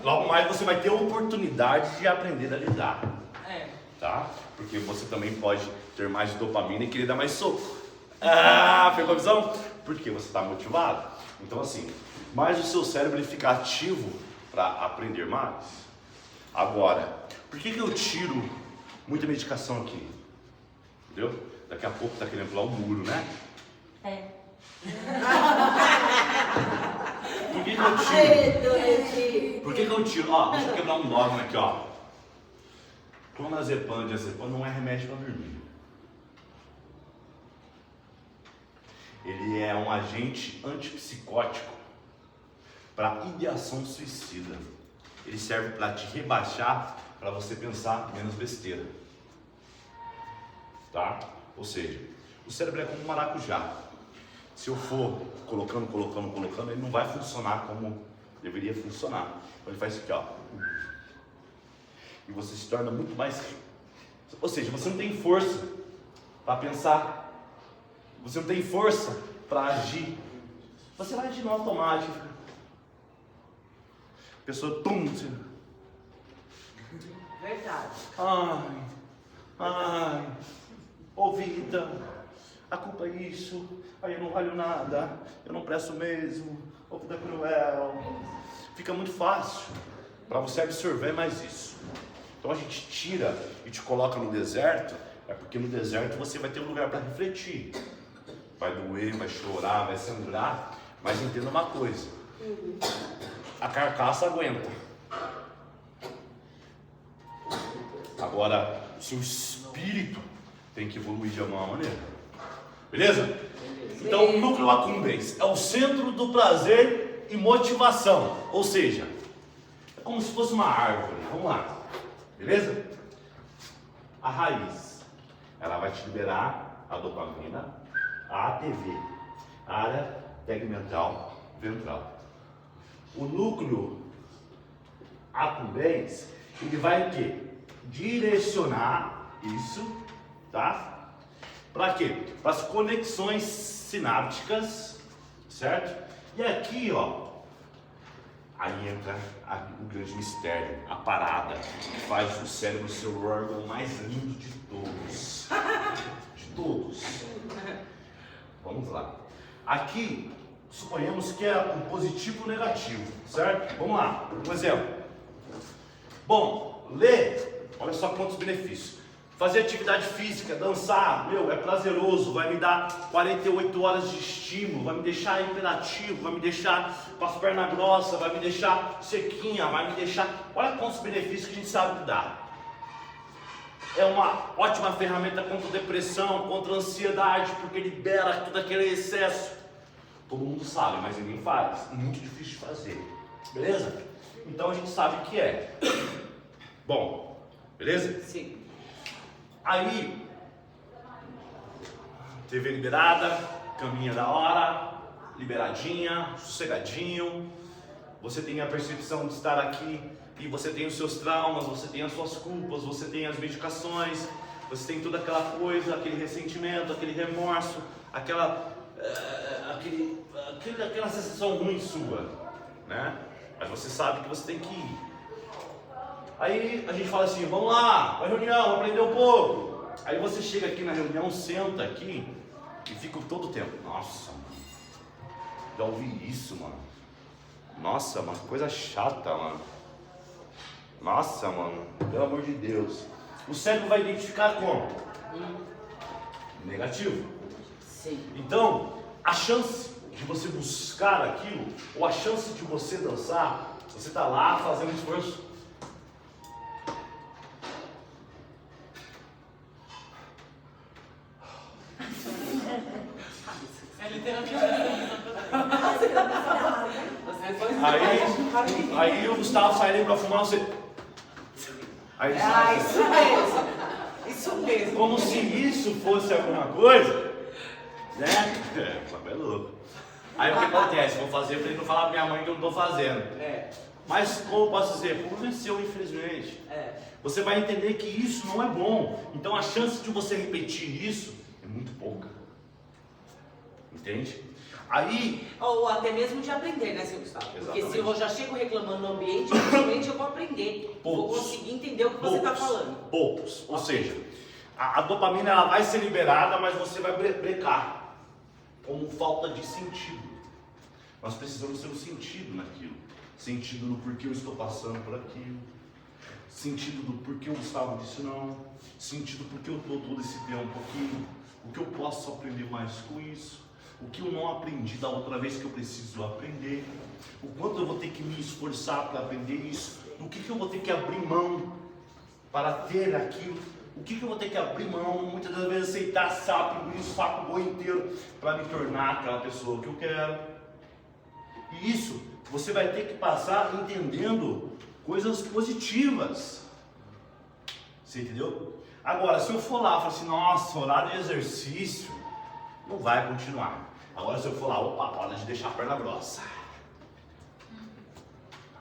Logo mais você vai ter a oportunidade de aprender a lidar. É. Tá? Porque você também pode ter mais dopamina e querer dar mais soco. Pegou a visão? Porque você está motivado. Então assim, mais o seu cérebro ele fica ativo para aprender mais. Agora, por que eu tiro muita medicação aqui? Entendeu? Daqui a pouco tá querendo pular o muro, né? É. Por que eu tiro? Por que eu tiro? Ó, deixa eu quebrar um dogma aqui, ó. Clonazepam e diazepam não é remédio para dormir. Ele é um agente antipsicótico para ideação suicida. ele serve para te rebaixar, para você pensar menos besteira. Tá? Ou seja, o cérebro é como um maracujá. Se eu for colocando, ele não vai funcionar como deveria funcionar. Então ele faz isso aqui, ó. E você se torna muito mais... Ou seja, você não tem força para pensar. Você não tem força para agir. Você vai agir no automático. A pessoa, você... Verdade. Ai, ô vida, a culpa é isso, aí eu não valho nada, eu não presto mesmo, ô vida cruel. Fica muito fácil para você absorver mais isso. Então a gente tira e te coloca no deserto, é porque no deserto você vai ter um lugar para refletir. Vai doer, vai chorar, vai sangrar, mas entenda uma coisa, a carcaça aguenta. Agora, o seu espírito tem que evoluir de alguma maneira. Beleza? Então, o núcleo accumbens é o centro do prazer e motivação. Ou seja, é como se fosse uma árvore. Vamos lá. Beleza? A raiz, ela vai te liberar a dopamina, a ATV, a área tegmental ventral. O núcleo accumbens, ele vai o quê? Direcionar isso, tá? Para quê? Para as conexões sinápticas, certo? E aqui, ó, aí entra o grande mistério, a parada que faz o cérebro ser o órgão mais lindo de todos. De todos. Vamos lá. Aqui, suponhamos que é um positivo ou negativo, certo? Vamos lá, um exemplo. Bom, ler. Olha só quantos benefícios. Fazer atividade física, dançar, é prazeroso, vai me dar 48 horas de estímulo, vai me deixar imperativo, vai me deixar com as pernas grossas, vai me deixar sequinha, vai me deixar... Olha quantos benefícios que a gente sabe que dá. É uma ótima ferramenta contra depressão, contra ansiedade, porque libera todo aquele excesso. Todo mundo sabe, mas ninguém faz. Muito difícil de fazer. Beleza? Então a gente sabe que é. Bom. Beleza? Sim. Aí, TV liberada, caminha da hora, liberadinha, sossegadinho. Você tem a percepção de estar aqui e você tem os seus traumas, você tem as suas culpas, você tem as medicações, você tem toda aquela coisa, aquele ressentimento, aquele remorso, aquela sensação ruim sua, né? Mas você sabe que você tem que ir. Aí a gente fala assim, vamos lá, vai reunião, aprender um pouco. Aí você chega aqui na reunião, senta aqui e fica todo o tempo. Nossa, mano, já ouvi isso, mano. Nossa, mano, coisa chata, mano. Nossa, mano, pelo amor de Deus. O cérebro vai identificar como? Negativo. Sim. Então, a chance de você buscar aquilo, ou a chance de você dançar, você tá lá fazendo esforço. É literalmente Aí o Gustavo sai ali pra fumar, você... Aí ele sai. Isso mesmo. Isso mesmo. Como se isso fosse alguma coisa, né? É louco. Aí o que acontece? Vou fazer pra ele não falar pra minha mãe que eu não tô fazendo. Mas como eu posso dizer? Por venceu, infelizmente. Você vai entender que isso não é bom. Então a chance de você repetir isso é muito pouca. Entende? Aí... Ou até mesmo de aprender, né, seu Gustavo? Porque Exatamente. se eu já chego reclamando no ambiente, realmente eu vou aprender. Poucos. Vou conseguir entender o que você está falando. Poucos. Ou seja, a dopamina ela vai ser liberada, mas você vai brecar. Como falta de sentido. Nós precisamos ter um sentido naquilo. Sentido no porquê eu estou passando por aquilo. Sentido do porquê o Gustavo disse não. Sentido porque eu estou todo esse tempo aqui. O que eu posso aprender mais com isso. O que eu não aprendi da outra vez que eu preciso aprender. O quanto eu vou ter que me esforçar para aprender isso. O que eu vou ter que abrir mão para ter aquilo. O que eu vou ter que abrir mão, muitas das vezes aceitar sapo, engolir o saco boi inteiro para me tornar aquela pessoa que eu quero. E isso você vai ter que passar entendendo coisas positivas. Você entendeu? Agora, se eu for lá e falar assim, nossa, horário de exercício, não vai continuar. Agora, se eu for lá, opa, hora de deixar a perna grossa.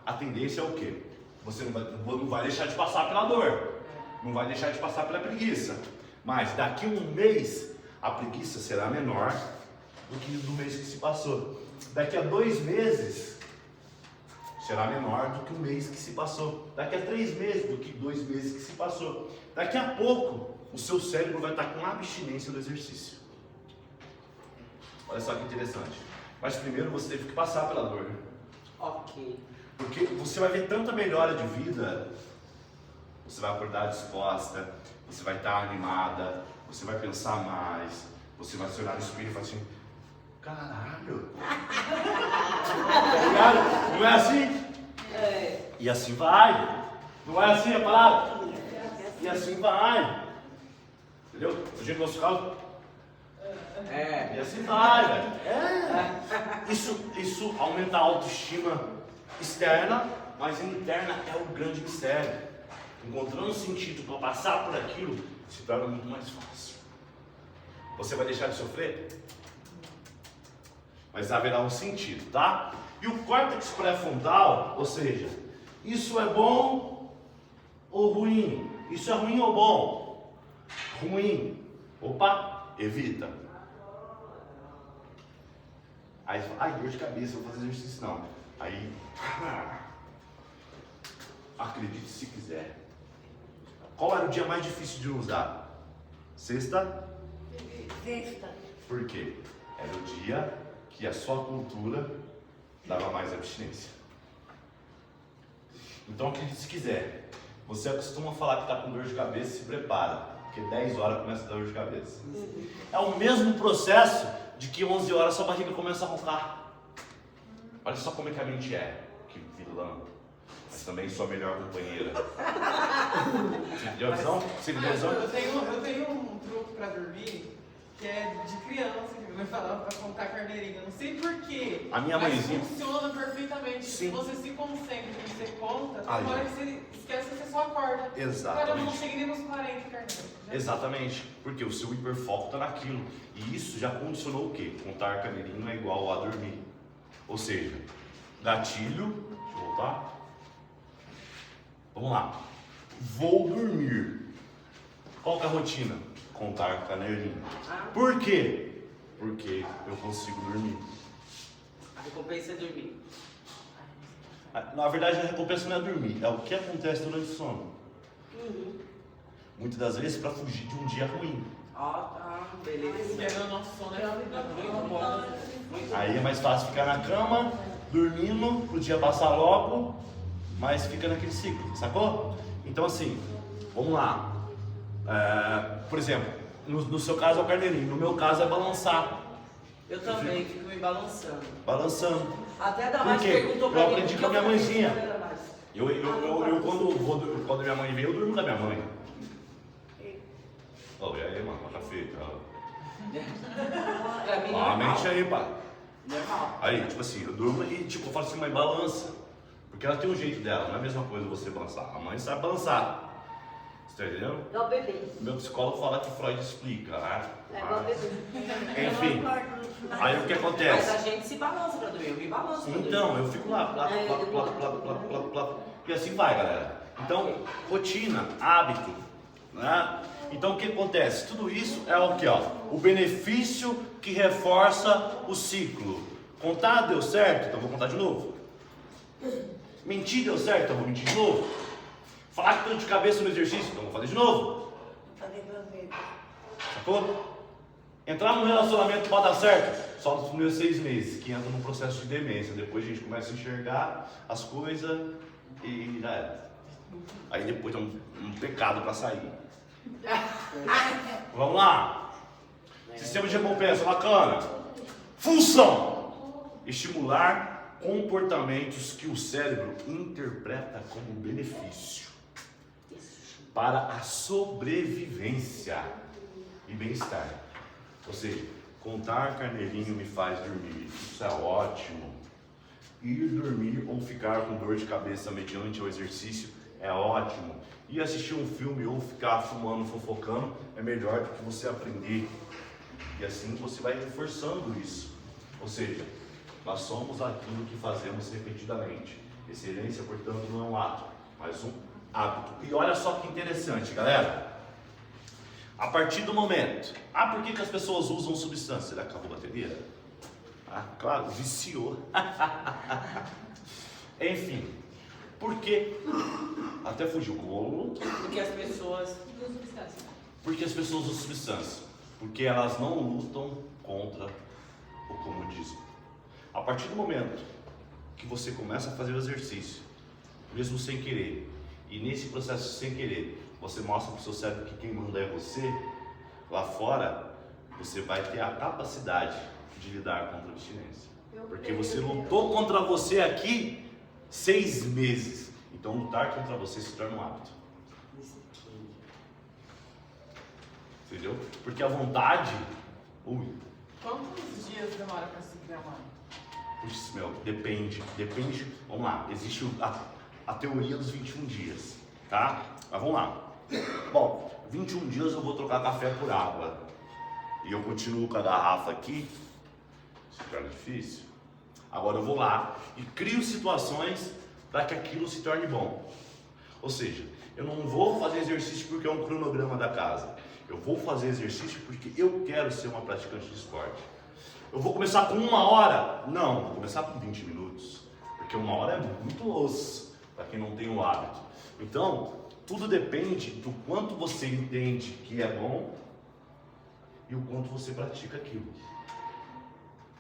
A tendência é o quê? Você não vai deixar de passar pela dor, não vai deixar de passar pela preguiça. Mas daqui a um mês, a preguiça será menor do que do mês que se passou. Daqui a 2 meses, será menor do que o mês que se passou. Daqui a 3 meses, do que 2 meses que se passou. Daqui a pouco, o seu cérebro vai estar com abstinência do exercício. Olha só que interessante. Mas primeiro você teve que passar pela dor. Ok. Porque você vai ver tanta melhora de vida. Você vai acordar disposta, você vai estar animada, você vai pensar mais, você vai se olhar no espelho e falar assim, caralho! Não é assim? É. E assim vai. Não é assim a palavra? E assim vai. Entendeu? O jeito do nosso carro. E assim vai, velho. Isso aumenta a autoestima externa, mas interna é o grande mistério. Encontrando um sentido para passar por aquilo, se torna muito mais fácil. Você vai deixar de sofrer? Mas haverá um sentido, tá? E o córtex pré-frontal, ou seja, isso é bom ou ruim? Isso é ruim ou bom? Ruim. Opa, evita. Aí você fala, ai, dor de cabeça, vou fazer exercício não. Aí, acredite se quiser. Qual era o dia mais difícil de usar? Sexta? Sexta. Por quê? Era o dia que a sua cultura dava mais abstinência. Então acredite se quiser. Você costuma falar que está com dor de cabeça, se prepara, porque 10 horas começa a dar dor de cabeça. É o mesmo processo de que 11 horas sua barriga começa a roncar. Olha só como é que a mente é. Que vilã. Mas também sua melhor companheira. Você entendeu a visão? Você entendeu a visão? Eu tenho um truque pra dormir que é de criança, que vai falar pra contar carneirinho. Não sei porquê. A minha mãezinha. Mas funciona perfeitamente. Sim. Se você se concentra e você conta, Ai, na hora gente. que você esquece, você só acorda. Exatamente. Cara, eu não cheguei nem nos 40 carneiros. Exatamente, porque o seu hiperfoco está naquilo. E isso já condicionou o quê? Contar carneirinho é igual a dormir. Ou seja, gatilho, deixa eu voltar. Vamos lá. Vou dormir. Qual que é a rotina? Contar carneirinho. Por quê? Porque eu consigo dormir. A recompensa é dormir. Na verdade, a recompensa não é dormir, é o que acontece durante o sono. Muitas das vezes para fugir de um dia ruim. Beleza. Porque no nosso sono é Muito bom. Aí é mais fácil ficar na cama, dormindo, pro dia passar logo, mas fica naquele ciclo, sacou? Então assim, vamos lá. Por exemplo, no seu caso é o carneirinho, no meu caso é balançar. Eu também fico me balançando. Balançando. Até a Por mais quê? perguntou pra Eu mim. aprendi por que com a minha eu fazia mãezinha. isso, era mais. Quando minha mãe veio, eu durmo com a minha mãe. Ô, e aí, mano, tá feio, cara. Pra mim, Ó, a normal. mente aí, pai. Normal. Aí, tipo assim, eu durmo e tipo, eu falo assim, mãe, balança. Porque ela tem um jeito dela, não é a mesma coisa você balançar. A mãe sabe balançar. Você tá entendendo? Igual bebê. O meu psicólogo fala que Freud explica, né? É igual bebê. Enfim, aí o que Mas acontece? a gente se balança pra dormir. Eu me balanço pra dormir. Então, eu fico lá, plá, plá, plá, plá, plá, plá, plá, e assim vai, galera. Então, rotina, hábito, né? Então, o que acontece? Tudo isso é o que, ó? O benefício que reforça o ciclo. Contar deu certo? Então, vou contar de novo. Mentir deu certo? Então, vou mentir de novo. Falar que tô de cabeça no exercício? Então, vou fazer de novo. Falei 2 vezes. Sacou? Entrar num relacionamento para dar certo? Só nos primeiros 6 meses, que entra num processo de demência. Depois a gente começa a enxergar as coisas e já era. Aí depois é um pecado para sair. Vamos lá. Sistema de recompensa, bacana. Função: estimular comportamentos que o cérebro interpreta como benefício para a sobrevivência e bem-estar. Ou seja, contar carneirinho me faz dormir. Isso é ótimo. Ir dormir ou ficar com dor de cabeça mediante o exercício é ótimo. E assistir um filme ou ficar fumando, fofocando é melhor do que você aprender. E assim você vai reforçando isso. Ou seja, nós somos aquilo que fazemos repetidamente. Excelência, portanto, não é um ato, mas um hábito. E olha só que interessante, galera. A partir do momento... por que as pessoas usam substância? Será que acabou a bateria? Claro, viciou. Enfim, por quê? Até fugiu o bolo. Porque as pessoas... Porque as pessoas usam substância. Porque elas não lutam contra o comodismo. A partir do momento que você começa a fazer o exercício, mesmo sem querer, e nesse processo sem querer, você mostra para o seu cérebro que quem manda é você, lá fora, você vai ter a capacidade de lidar contra a abstinência. Porque você lutou contra você aqui 6 meses. Então lutar contra você se torna um hábito. Entendeu? Porque a vontade... Quantos dias demora para se criar um hábito? Puxa, meu, depende. Vamos lá, existe a teoria dos 21 dias, tá? Mas vamos lá. Bom, 21 dias eu vou trocar café por água. E eu continuo com a garrafa aqui. Se torna difícil. Agora eu vou lá e crio situações para que aquilo se torne bom. Ou seja, eu não vou fazer exercício porque é um cronograma da casa. Eu vou fazer exercício porque eu quero ser uma praticante de esporte. Eu vou começar com 1 hora? Não, vou começar com 20 minutos. Porque 1 hora é muito osso para quem não tem o hábito. Então, tudo depende do quanto você entende que é bom e o quanto você pratica aquilo.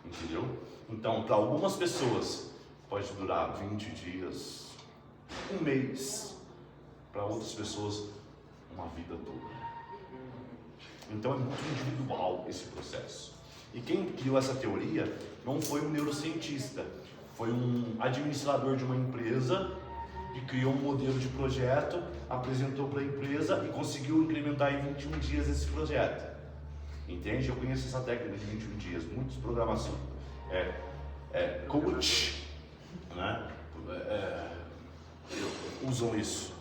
Entendeu? Então, para algumas pessoas pode durar 20 dias, 1 mês. Para outras pessoas, uma vida toda. Então é muito individual esse processo. E quem criou essa teoria não foi um neurocientista, foi um administrador de uma empresa que criou um modelo de projeto, apresentou para a empresa e conseguiu incrementar em 21 dias esse projeto. Entende? Eu conheço essa técnica de 21 dias, muitos programação coach, né? Usam isso.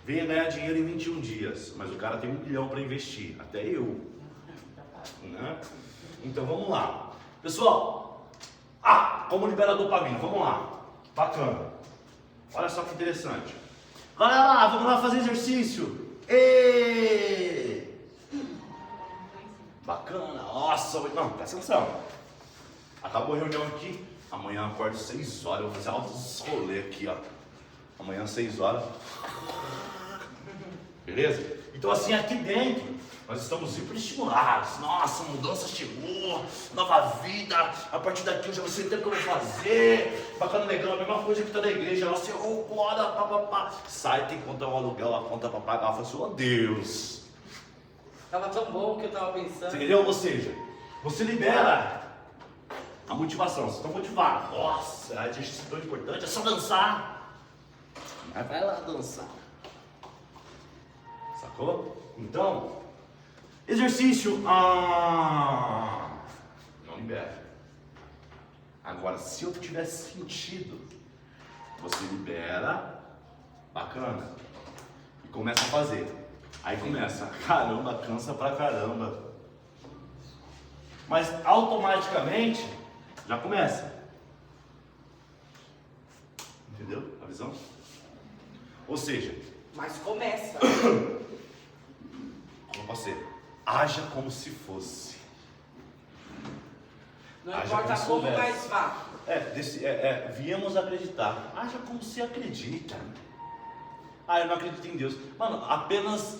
Venha ganhar dinheiro em 21 dias, mas o cara tem 1 milhão para investir, até eu, né? Então vamos lá, pessoal. Como liberar dopamina? Vamos lá, bacana. Olha só que interessante. Galera, vamos lá fazer exercício. Bacana, nossa, não, presta atenção. Acabou a reunião aqui, amanhã eu acordo 6 horas, eu vou fazer altos rolê aqui, ó. Amanhã 6 horas. Beleza? Então assim, aqui dentro, nós estamos hiperestimulados. Nossa, mudança chegou, nova vida. A partir daqui eu já sei até o que eu vou fazer. Bacana, legal, a mesma coisa que tá na igreja. Você, bora, papapá. Sai, tem que contar o aluguel, a conta pra pagar. Eu falo assim, oh Deus. Tava tão bom que eu tava pensando. Entendeu? Ou seja, você libera a motivação. Você está motivado. Nossa, a exercício tão importante, é só dançar. Mas vai lá dançar. Sacou? Então, exercício. Não libera. Agora, se eu tiver sentido, você libera. Bacana. E começa a fazer. Aí começa. Caramba, cansa pra caramba. Mas automaticamente já começa. Entendeu a visão? Ou seja, Mas começa. como você haja como se fosse. Não Haja importa como como, soubesse. mas vá. Viemos acreditar. Haja como se acredita. Eu não acredito em Deus. Mano, apenas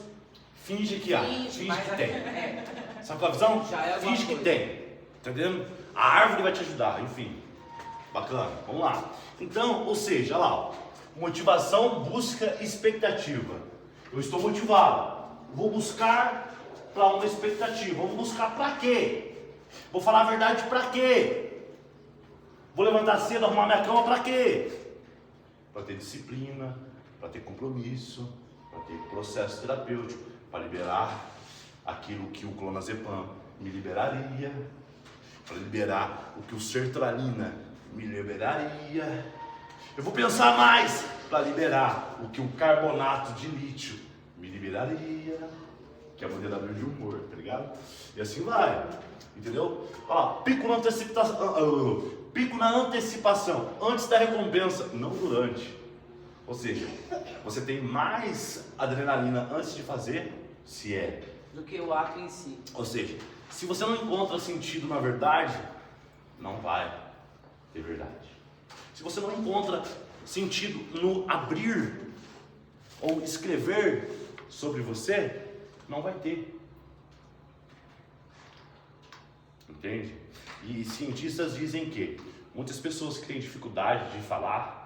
finge que há. Finge mas que tem. é. Sabe a visão? Já é alguma Finge que coisa. tem. Tá entendendo? A árvore vai te ajudar, enfim. Bacana, vamos lá. Então, ou seja, olha lá, ó. Motivação, busca, expectativa. Eu estou motivado. Vou buscar para uma expectativa. Vou buscar para quê? Vou falar a verdade para quê? Vou levantar cedo, arrumar minha cama para quê? Para ter disciplina, para ter compromisso, para ter processo terapêutico, para liberar aquilo que o clonazepam me liberaria, para liberar o que o sertralina me liberaria. Eu vou pensar mais para liberar o que o carbonato de lítio me liberaria, que é moderador de humor, tá ligado? E assim vai, entendeu? Ó, pico na antecipação, antes da recompensa, não durante. Ou seja, você tem mais adrenalina antes de fazer, se é. Do que o ato em si. Ou seja, se você não encontra sentido na verdade, não vai ter verdade. Se você não encontra sentido no abrir ou escrever sobre você, não vai ter. Entende? E cientistas dizem que muitas pessoas que têm dificuldade de falar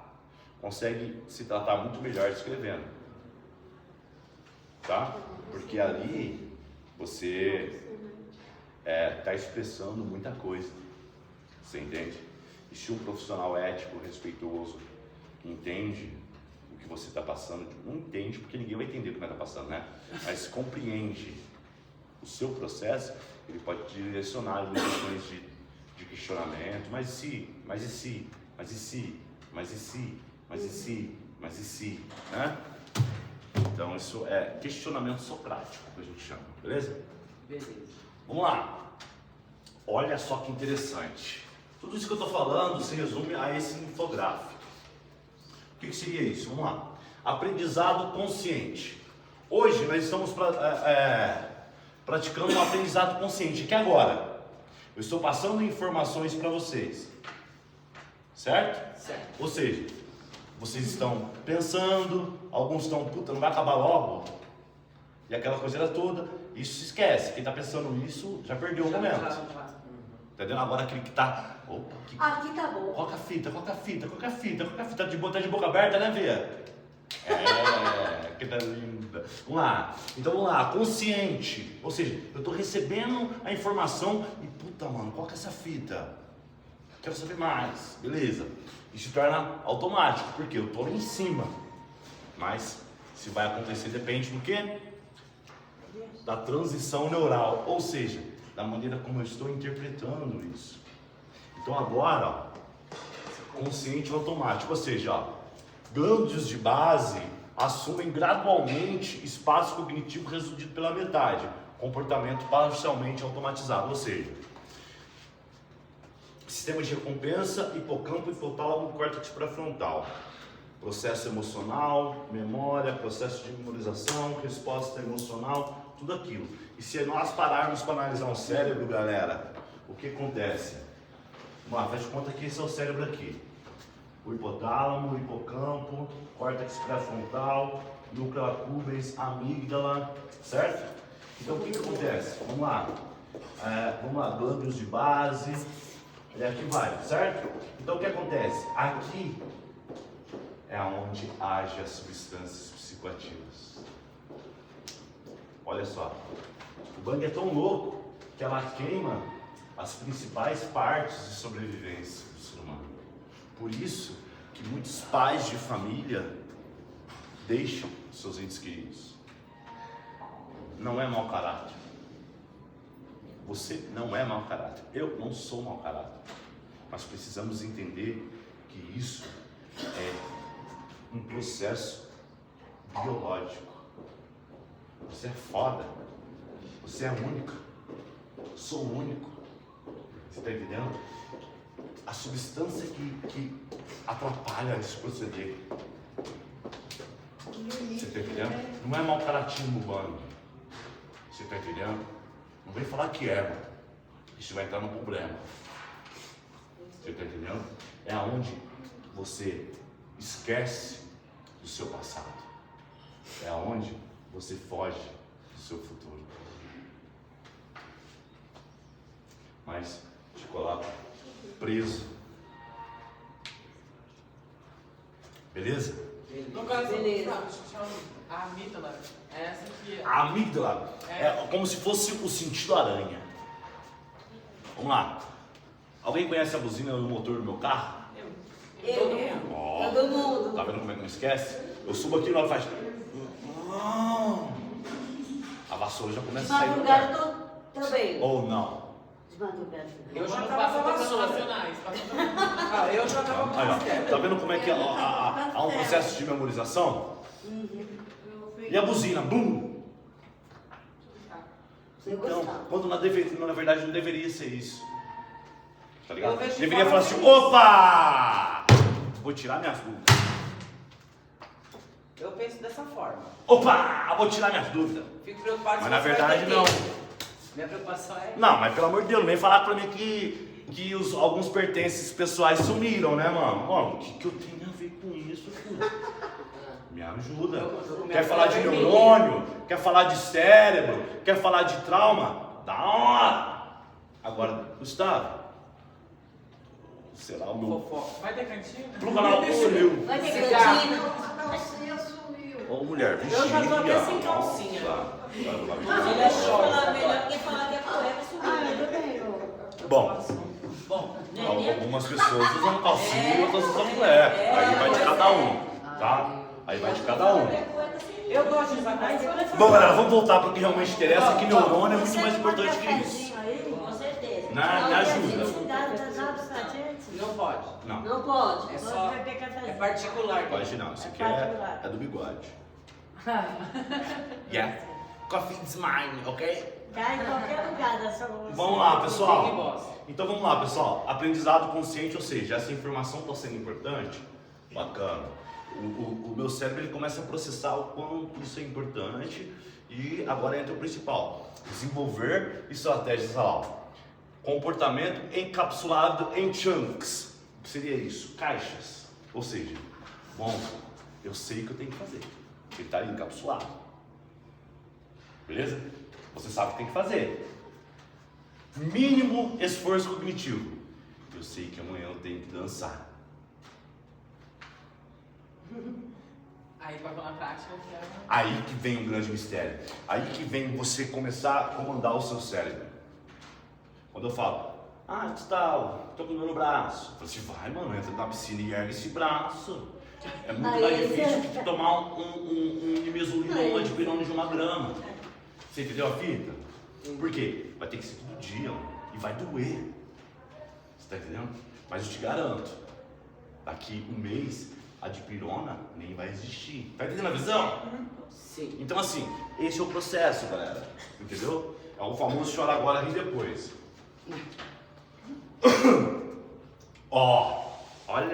conseguem se tratar muito melhor escrevendo. Tá? Porque ali você está expressando muita coisa. Você entende? E se um profissional ético, respeitoso, entende o que você está passando, não entende porque ninguém vai entender o que vai estar passando, né? Mas compreende o seu processo, ele pode te direcionar em questões de questionamento. Mas e se? Mas e se? Mas e se? Mas e se? Mas e se? Mas e se? Né? Então isso é questionamento socrático, que a gente chama, beleza? Beleza. Vamos lá. Olha só que interessante. Tudo isso que eu estou falando se resume a esse infográfico. O que seria isso? Vamos lá. Aprendizado consciente. Hoje nós estamos praticando um aprendizado consciente, que agora eu estou passando informações para vocês. Certo? Certo. Ou seja, vocês estão pensando, alguns estão, puta, não vai acabar logo? E aquela coisa toda, isso se esquece. Quem está pensando isso já perdeu o momento. Entendeu? Agora aquele que está, opa, Aqui tá bom. coloca a fita, tá de boca aberta, né, Via? Que tá linda. Vamos lá. Então vamos lá, consciente. Ou seja, eu estou recebendo a informação e, puta, mano, coloca essa fita. Quero saber mais. Beleza. Isso se torna automático, porque eu estou lá em cima. Mas se vai acontecer depende do quê? Da transição neural. Ou seja, da maneira como eu estou interpretando isso. Então agora, ó, consciente ou automático, ou seja, ó, glândulos de base assumem gradualmente espaço cognitivo reduzido pela metade, comportamento parcialmente automatizado, ou seja, sistema de recompensa, hipocampo, hipotálamo, córtex pré-frontal, processo emocional, memória, processo de memorização, resposta emocional, tudo aquilo. E se nós pararmos para analisar o cérebro, galera, o que acontece? Vamos lá, faz de conta que esse é o cérebro aqui. O hipotálamo, o hipocampo, córtex pré-frontal, núcleo accumbens, amígdala, certo? Então o que acontece? Vamos lá, glândulos de base, e aqui vai, certo? Então o que acontece? Aqui é onde age as substâncias psicoativas. Olha só, o bang é tão louco que ela queima as principais partes de sobrevivência do ser humano. Por isso que muitos pais de família deixam seus entes queridos. Não é mau caráter. Você não é mau caráter. Eu não sou mau caráter. Mas precisamos entender que isso é um processo biológico. Você é foda. Você é única. Sou único. Você está entendendo? A substância que atrapalha esse proceder. Você está entendendo? Não é mau caratismo urbano. Você está entendendo? Não vem falar que é, mano. Isso vai entrar no problema. Você está entendendo? É onde você esquece do seu passado. É onde você foge do seu futuro. Mas te coloca preso. Beleza? No caso, Beleza. a amígdala, essa aqui. A amígdala é como se fosse o sentido aranha. Vamos lá. Alguém conhece a buzina do motor do meu carro? Eu. Ó, Todo mundo. tá vendo como é que não esquece? Eu subo aqui e ela faz. A vassoura já começa De a sair do madrugada carro. eu tô também. Ou não. De madrugada. Eu já Quando tava passa com a todas as vassoura. racionais, passa todas Ah, eu já tava com Aí, a ó, vassoura. tá vendo como é que há um processo de memorização? E a buzina, bum! Você Então, gostava. quando na verdade não deveria ser isso. Tá Eu ligado? vejo de Deveria forma falar assim, feliz. opa! Vou tirar minhas dúvidas. Eu penso dessa forma. Opa! Vou tirar minhas dúvidas. Fico preocupado Mas se na você vai verdade ter não. tempo. Minha preocupação é... Não, mas pelo amor de Deus, não vem falar pra mim que alguns pertences pessoais sumiram, né, mano? Mano, o que eu tenho a ver com isso, filho? Me ajuda. Quer falar de neurônio? Quer falar de cérebro? Quer falar de trauma? Da hora! Agora, Gustavo, será o meu... Fofoca. Vai ter cantina? Pluga lá o sumiu. Vai ter Cigarro. cantina. A calcinha sumiu. Ô, mulher, vigia. Eu já tô até sem calcinha. Nossa. Ele é Vou short falar agora. melhor que falar que a cueca sumiu. Ah, eu também. Bom, Bom, algumas pessoas usam calcinha e outras usam mulher. Aí vai de cada um, tá? Aí vai de cada um. eu gosto de usar calcinha. Bom, galera, vamos voltar para o que realmente interessa, que neurônio é muito mais importante que isso. Com certeza. Me ajuda. Não pode. Não, Não pode. É só... É particular. pode não. Isso aqui particular. é do bigode. Yeah. Coffee is mine, ok? Tá em qualquer lugar da sua Vamos lá, Big pessoal. Boss. Então vamos lá, pessoal. Aprendizado consciente, ou seja, essa informação está sendo importante. Bacana. O meu cérebro ele começa a processar o quanto isso é importante. E agora entra o principal: desenvolver estratégias lá. Comportamento encapsulado em chunks. O que seria isso? Caixas. Ou seja, bom, eu sei o que eu tenho que fazer. Ele está encapsulado. Beleza? Você sabe o que tem que fazer. Mínimo esforço cognitivo. Eu sei que amanhã eu tenho que dançar. Aí vai na prática, que é... Aí que vem um grande mistério. Aí que vem você começar a comandar o seu cérebro. Quando eu falo, Gustavo, tô com dor no braço. Eu falo assim, vai, mano, entra na piscina e ergue esse braço. É muito mais Aí, difícil que tomar um nimesulina ou dipirona de 1 grama. Você entendeu a fita? Por quê? Vai ter que ser todo dia, mano, e vai doer. Você tá entendendo? Mas eu te garanto, daqui um mês, a dipirona nem vai existir. Tá entendendo a visão? Sim. Então assim, esse é o processo, galera. Entendeu? É o famoso chora agora, ri depois. Ó, olha